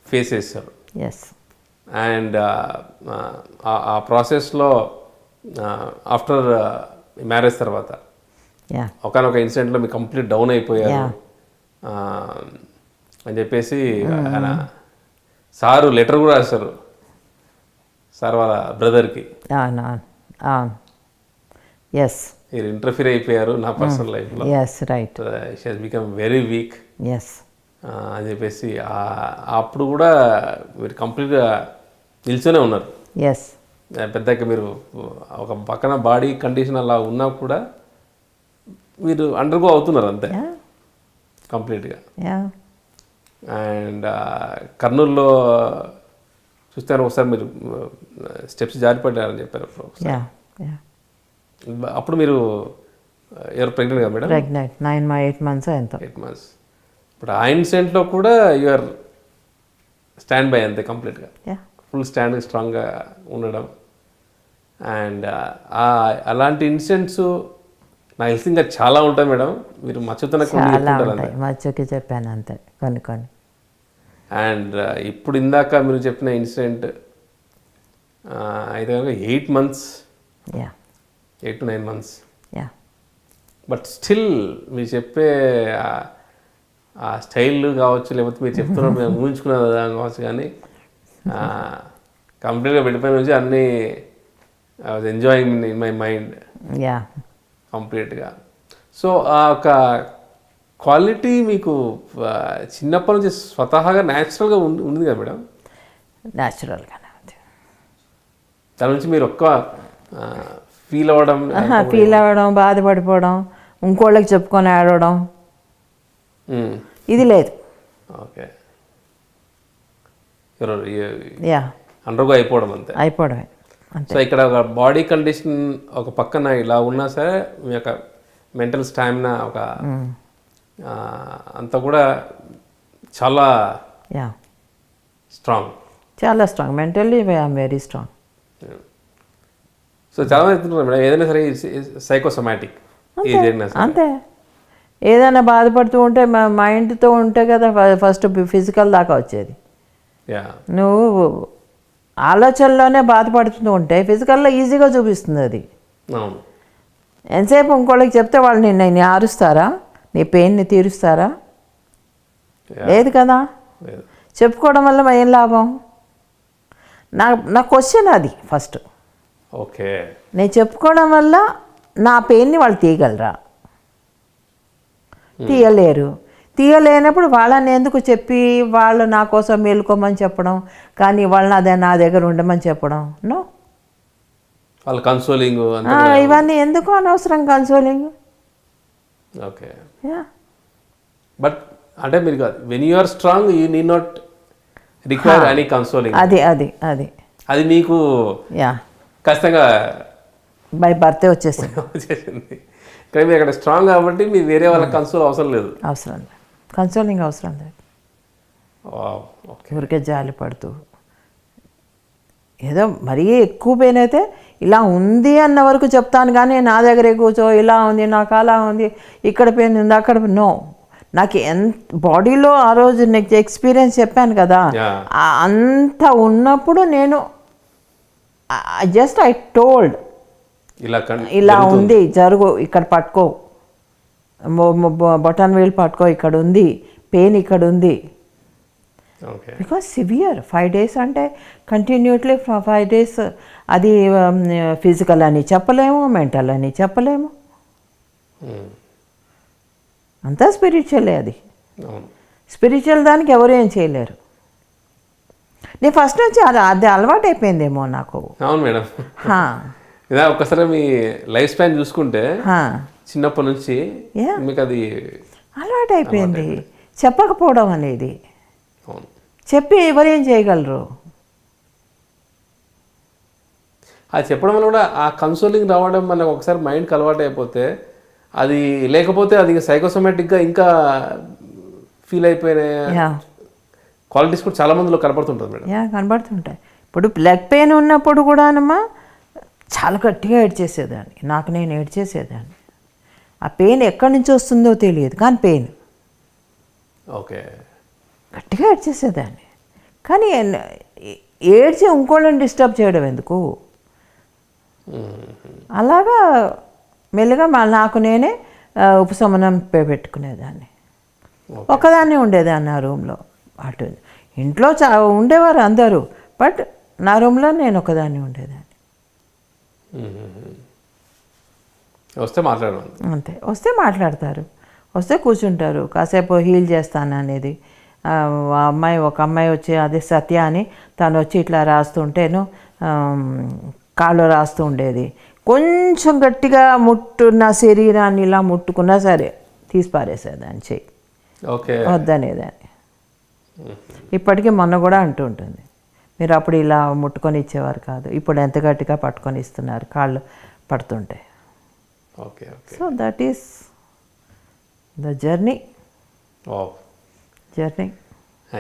ఫేస్ చేస్తారు. అండ్ ఆ ప్రాసెస్లో ఆఫ్టర్ మ్యారేజ్ తర్వాత ఒకనొక ఇన్సిడెంట్లో మీరు కంప్లీట్ డౌన్ అయిపోయారు అని చెప్పేసి ఆయన సారు లెటర్ కూడా రాస్తారు సార్ వాళ్ళ బ్రదర్కి. అవును అవును ఎస్ మీరు ఇంటర్ఫీర్ అయిపోయారు నా పర్సనల్ లైఫ్లో, yes right she has become very weak yes అని చెప్పేసి అప్పుడు కూడా మీరు కంప్లీట్గా నిల్చొనే ఉన్నారు. ఎస్ పెద్దగా మీరు ఒక పక్కన బాడీ కండిషన్ అలా ఉన్నా కూడా మీరు అండర్గో అవుతున్నారు అంతే కంప్లీట్గా. అండ్ కర్నూలులో చూస్తాను ఒకసారి మీరు స్టెప్స్ జారిపడ్డారని చెప్పారు ఒకసారి. అప్పుడు మీరు ఎవరు ప్రెగ్నెంట్ కదా మేడం? ప్రెగ్నెంట్ 8 months ఎంతో. 8 months. ఇప్పుడు ఆ ఇన్సిడెంట్లో కూడా యూఆర్ స్టాండ్ బై అంతే కంప్లీట్గా, ఫుల్ స్టాండ్ స్ట్రాంగ్గా ఉండడం. అండ్ అలాంటి ఇన్సిడెంట్స్ నాకు తెలిసి ఇంకా చాలా ఉంటాయి మేడం, మీరు మచ్చుతున్న చాలా ఉంటాయి, మచ్చుకి చెప్పాను అంతే కొన్ని కొన్ని. అండ్ ఇప్పుడు ఇందాక మీరు చెప్పిన ఇన్సిడెంట్ అయితే కనుక 8 months, 8 to 9 months. But still మీరు చెప్పే ఆ స్టైల్ కావచ్చు, లేకపోతే మీరు చెప్తున్న మేము ఊహించుకున్న కావచ్చు, కానీ కంప్లీట్గా వెళ్ళిపోయిన నుంచి అన్నీ I was enjoying in my mind కంప్లీట్గా. సో ఆ ఒక క్వాలిటీ మీకు చిన్నప్పటి నుంచి స్వతహాగా న్యాచురల్గా ఉంది కదా మేడం? న్యాచురల్గానే ఉంది. దాని నుంచి మీరు ఒక్క ఫీల్ అవ్వడం, బాధపడిపోవడం, ఇంకోళ్ళకి చెప్పుకొని ఆడవడం ఇది లేదు. ఓకే, అండర్గో అయిపోవడం అంతే, అయిపోవడమే. సో ఇక్కడ ఒక బాడీ కండిషన్ ఒక పక్కన ఇలా ఉన్నా సరే మీ యొక్క మెంటల్ స్టామినా ఒక అంతా కూడా చాలా స్ట్రాంగ్, చాలా strong. Mentally I'm very strong. So చాలా మంది చెప్తున్నారు మేడం ఏదైనా సరే సైకోసోమాటిక్, అంతే. ఏదైనా బాధపడుతూ ఉంటే మైండ్తో ఉంటే కదా ఫస్ట్ ఫిజికల్ దాకా వచ్చేది. నువ్వు ఆలోచనలోనే బాధపడుతూ ఉంటే ఫిజికల్లో ఈజీగా చూపిస్తుంది అది. ఎంతసేపు ఇంకోళ్ళకి చెప్తే వాళ్ళు నిన్ను ఆరుస్తారా, నీ పెయిన్ని తీరుస్తారా? లేదు కదా. చెప్పుకోవడం వల్ల ఏం లాభం? నా క్వశ్చన్ అది ఫస్ట్. ఓకే, నేను చెప్పుకోవడం వల్ల నా పెయిన్ని వాళ్ళు తీయగలరా? తీయలేరు. తీయలేనప్పుడు వాళ్ళని ఎందుకు చెప్పి వాళ్ళు నా కోసం మేలుకోమని చెప్పడం, కానీ వాళ్ళని అదే నా దగ్గర ఉండమని చెప్పడం? నో. వాళ్ళ కన్సోలింగ్ ఇవన్నీ ఎందుకు అనవసరం కన్సోలింగ్? ఓకే, బట్ అంటే మీరు కాదు, when you are strong you need not require any consoling. అది మీకు ఖచ్చితంగా బై బర్త్ వచ్చేసింది. కానీ మీరు అక్కడ స్ట్రాంగ్ కాబట్టి మీరు వేరే వాళ్ళకి కన్సోల్ అవసరం లేదు. కన్సోలింగ్ అవసరం లేదు. ఊరికే జాలి పడుతూ ఏదో మరీ ఎక్కువ పెయిన్ అయితే ఇలా ఉంది అన్న వరకు చెప్తాను, కానీ నా దగ్గరే కూర్చో ఇలా ఉంది, నాకు అలా ఉంది, ఇక్కడ పెయిన్ ఉంది, అక్కడ నో. నాకు బాడీలో ఆ రోజు నెక్స్ట్ ఎక్స్పీరియన్స్ చెప్పాను కదా, అంత ఉన్నప్పుడు నేను జస్ట్ ఐ టోల్డ్ ఇలా ఉంది, జరుగు, ఇక్కడ పట్టుకో, బటన్ వేలు పట్టుకో, ఇక్కడ ఉంది పెయిన్, ఇక్కడ ఉంది. బికాస్ సివియర్ 5 days అంటే కంటిన్యూట్లీ 5 days. అది ఫిజికల్ అని చెప్పలేము, మెంటల్ అని చెప్పలేము, అంతా స్పిరిచువలే. అది స్పిరిచువల్ దానికి ఎవరు ఏం చేయలేరు. నేను ఫస్ట్ నుంచి అది అలవాటు అయిపోయిందేమో నాకు. అవును మేడం. ఇదా ఒకసారి మీ లైఫ్ స్పాన్ చూసుకుంటే చిన్నప్పటి నుంచి మీకు అది అలవాటు అయిపోయింది. చెప్పకపోవడం అనేది, చెప్పి ఎవరేం చేయగలరు? అది చెప్పడం వల్ల కూడా ఆ కన్సోలింగ్ రావడం మనకు ఒకసారి మైండ్కి అలవాటు అయిపోతే, అది లేకపోతే అది సైకోసోమాటిక్గా ఇంకా ఫీల్ అయిపోయిన క్వాలిటీస్ కూడా చాలా మందిలో కనపడుతుంటుంది మేడం. కనబడుతుంటాయి. ఇప్పుడు లెగ్ పెయిన్ ఉన్నప్పుడు కూడానమ్మా చాలా గట్టిగా ఏడ్చేసేదాన్ని, నాకు నేను ఏడ్చేసేదాన్ని. ఆ పెయిన్ ఎక్కడి నుంచి వస్తుందో తెలియదు, కానీ పెయిన్ ఓకే గట్టిగా ఏడ్చేసేదాన్ని. కానీ ఏడ్చి ఇంకోళ్ళని డిస్టర్బ్ చేయడం ఎందుకు? అలాగా మెల్లిగా నాకు నేనే ఉపశమనం పెట్టుకునేదాన్ని. ఒక్కదాన్నే ఉండేదాన్ని ఆ రూమ్లో. అటు ఇంట్లో ఉండేవారు అందరూ, బట్ నా రూమ్లో నేను ఒకదాన్ని ఉండేదాన్ని. వస్తే మాట్లాడమని. అంతే, వస్తే మాట్లాడతారు, వస్తే కూర్చుంటారు, కాసేపు హీల్ చేస్తాను అనేది. ఒక అమ్మాయి వచ్చి, అదే సత్య అని, తను వచ్చి ఇట్లా రాస్తుంటేను కాళ్ళు రాస్తూ ఉండేది. కొంచెం గట్టిగా ముట్టున్న శరీరాన్ని ఇలా ముట్టుకున్నా సరే తీసి పారేసేదాన్ని, చెయ్యి ఓకే వద్దనేదాన్ని. ఇప్పటికీ మొన్న కూడా అంటూ ఉంటుంది, మీరు అప్పుడు ఇలా ముట్టుకొని ఇచ్చేవారు కాదు, ఇప్పుడు ఎంత గట్టిగా పట్టుకొని ఇస్తున్నారు కాళ్ళు పడుతుంటే. Okay okay. So that is the journey.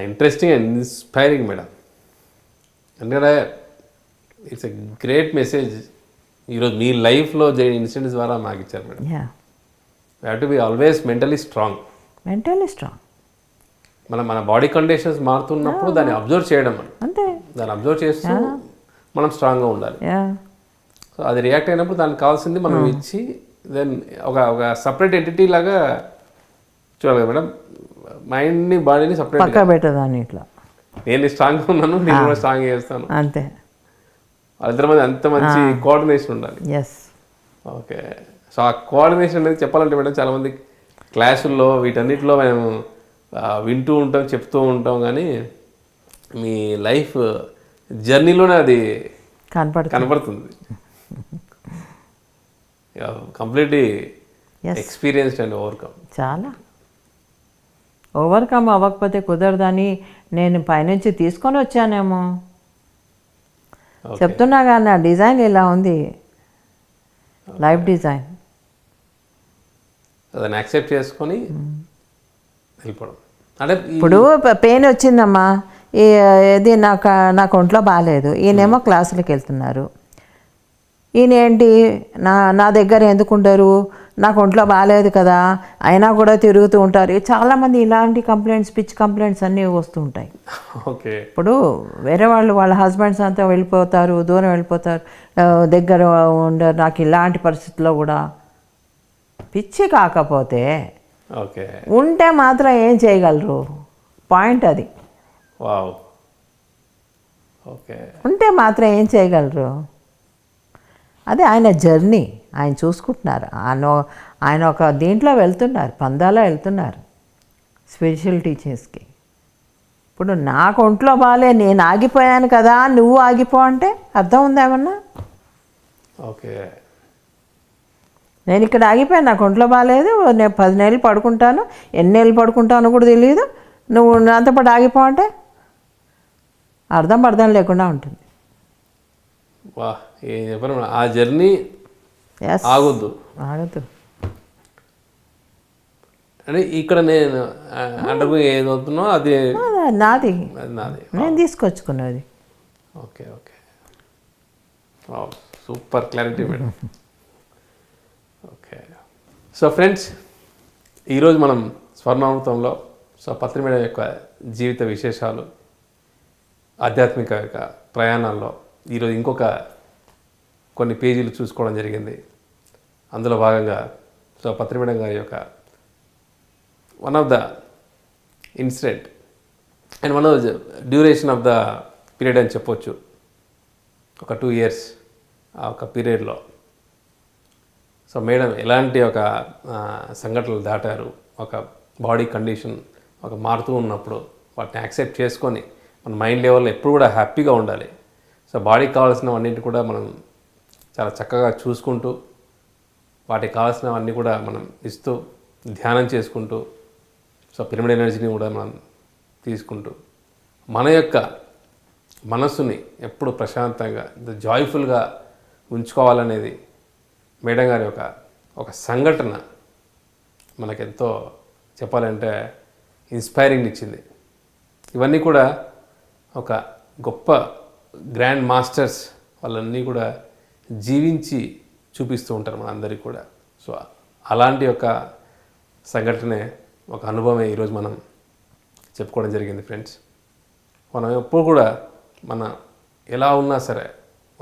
Interesting and inspiring madam. ఎందుకంటే ఇట్స్ ఎ గ్రేట్ మెసేజ్ ఈరోజు మీ లైఫ్లో జరిగిన ఇన్సిడెంట్స్ ద్వారా మాకు ఇచ్చారు madam. Yeah, we have to be always mentally strong. మన బాడీ కండిషన్స్ మారుతున్నప్పుడు దాన్ని అబ్జర్వ్ చేయడం, అంతే, దాన్ని అబ్జర్వ్ చేస్తూ మనం స్ట్రాంగ్గా ఉండాలి. సో అది రియాక్ట్ అయినప్పుడు దానికి కావాల్సింది మనం ఇచ్చి దెన్ ఒక సపరేట్ ఎంటిటీ లాగా చూడాలి మేడం. మైండ్ని బాడీని సపరేట్ పక్కా పెట్టదాన్ని ఇట్లా. నేను స్ట్రాంగ్గా ఉన్నాను, నేను కూడా స్ట్రాంగ్ చేస్తాను, అంతే. వాళ్ళిద్దరి మధ్య అంత మంచి కోఆర్డినేషన్ ఉండాలి. ఎస్. ఓకే. సో ఆ కోఆర్డినేషన్ అనేది చెప్పాలంటే మేడం చాలామంది క్లాసుల్లో వీటన్నిటిలో మేము వింటూ ఉంటాం, చెప్తూ ఉంటాం, కానీ మీ లైఫ్ జర్నీలోనే అది కనపడుతుంది. Completely experienced and overcome. చాలా ఓవర్కమ్ అవ్వకపోతే కుదరదని నేను పైనుంచి తీసుకొని వచ్చానేమో. చెప్తున్నా కానీ నా డిజైన్ ఇలా ఉంది, లైఫ్ డిజైన్. దాన్ని యాక్సెప్ట్ చేసుకొని వెళ్ళిపోవడం. అంటే ఇప్పుడు పెయిన్ వచ్చిందమ్మా, ఇది నాకు ఒంట్లో బాగాలేదు, ఈయనేమో క్లాసులకు వెళ్తున్నారు, ఈయన ఏంటి నా దగ్గర ఎందుకు ఉండరు, నాకు ఒంట్లో బాగాలేదు కదా, అయినా కూడా తిరుగుతూ ఉంటారు. చాలామంది ఇలాంటి కంప్లైంట్స్, పిచ్ కంప్లైంట్స్ అన్నీ వస్తూ ఉంటాయి. ఓకే. ఇప్పుడు వేరే వాళ్ళ హస్బెండ్స్ అంతా వెళ్ళిపోతారు, దూరం వెళ్ళిపోతారు, దగ్గర ఉండరు. నాకు ఇలాంటి పరిస్థితుల్లో కూడా పిచ్చి కాకపోతే ఓకే ఉంటే మాత్రం ఏం చేయగలరు, పాయింట్ అది. వావ్. ఓకే. ఉంటే మాత్రం ఏం చేయగలరు, అదే ఆయన జర్నీ. ఆయన చూసుకుంటున్నారు, ఆయన ఒక దీంట్లో వెళ్తున్నారు, పందాలో వెళ్తున్నారు స్పిరిచువల్ టీచింగ్స్కి. ఇప్పుడు నాకు ఒంట్లో బాగాలే, నేను ఆగిపోయాను కదా, నువ్వు ఆగిపో అంటే అర్థం ఉందేమన్నా? ఓకే. నేను ఇక్కడ ఆగిపోయాను, నాకు ఒంట్లో బాగాలేదు, నేను 10 నెలలు పడుకుంటాను, ఎన్ని నెలలు పడుకుంటానో కూడా తెలియదు, నువ్వు నాతో పాటు ఆగిపో అంటే అర్థం లేకుండా ఉంటుంది. వా, ఏం చెప్పను, ఆ జర్నీ ఆగొద్దు. అంటే ఇక్కడ నేను అండర్గో ఏది అవుతున్నా అది నాది, నాది, నేను తీసుకొచ్చుకున్నది. Okay okay. Super clarity madam. Okay. So friends, ఈరోజు మనం స్వర్ణామృతంలో పత్రి మేడం యొక్క జీవిత విశేషాలు, ఆధ్యాత్మిక యొక్క ప్రయాణాల్లో ఈరోజు ఇంకొక కొన్ని పేజీలు చూసుకోవడం జరిగింది. అందులో భాగంగా పత్రి మేడం గారి యొక్క one of the incident and one of the duration of the period అని చెప్పొచ్చు. ఒక 2 years ఆ ఒక పీరియడ్లో సో మేడం ఎలాంటి ఒక సంఘటనలు దాటారు, ఒక బాడీ కండిషన్ ఒక మారుతూ ఉన్నప్పుడు వాటిని యాక్సెప్ట్ చేసుకొని మన మైండ్ లెవెల్లో ఎప్పుడు కూడా హ్యాపీగా ఉండాలి. సో బాడీకి కావాల్సినవన్నింటి కూడా మనం చాలా చక్కగా చూసుకుంటూ, వాటికి కావాల్సినవన్నీ కూడా మనం ఇస్తూ, ధ్యానం చేసుకుంటూ, సో పిరమిడ్ ఎనర్జీని కూడా మనం తీసుకుంటూ మన యొక్క మనస్సుని ఎప్పుడు ప్రశాంతంగా జాయ్ఫుల్గా ఉంచుకోవాలనేది మేడం గారి ఒక సంఘటన మనకెంతో చెప్పాలంటే ఇన్స్పైరింగ్ ఇచ్చింది. ఇవన్నీ కూడా ఒక గొప్ప గ్రాండ్ మాస్టర్స్ వాళ్ళన్నీ కూడా జీవించి చూపిస్తూ ఉంటారు మనందరికీ కూడా. సో అలాంటి ఒక సంఘటనే, ఒక అనుభవమే ఈరోజు మనం చెప్పుకోవడం జరిగింది ఫ్రెండ్స్. మనం ఎప్పుడు కూడా మన ఎలా ఉన్నా సరే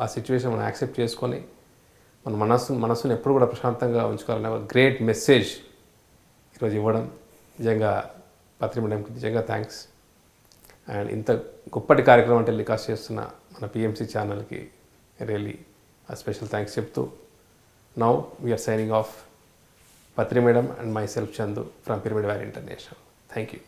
ఆ సిచ్యువేషన్ మనం యాక్సెప్ట్ చేసుకొని మన మనస్సుని ఎప్పుడు కూడా ప్రశాంతంగా ఉంచుకోవాలనే ఒక గ్రేట్ మెసేజ్ ఈరోజు ఇవ్వడం నిజంగా పత్రి మేడంకి నిజంగా థ్యాంక్స్. అండ్ ఇంత గొప్పటి కార్యక్రమం టెలికాస్ట్ చేస్తున్న మన పిఎంసి ఛానల్కి రియల్లీ స్పెషల్ థ్యాంక్స్ చెప్తూ now we're signing off Patri madam and myself Chandu from Pyramid Valley International. Thank you.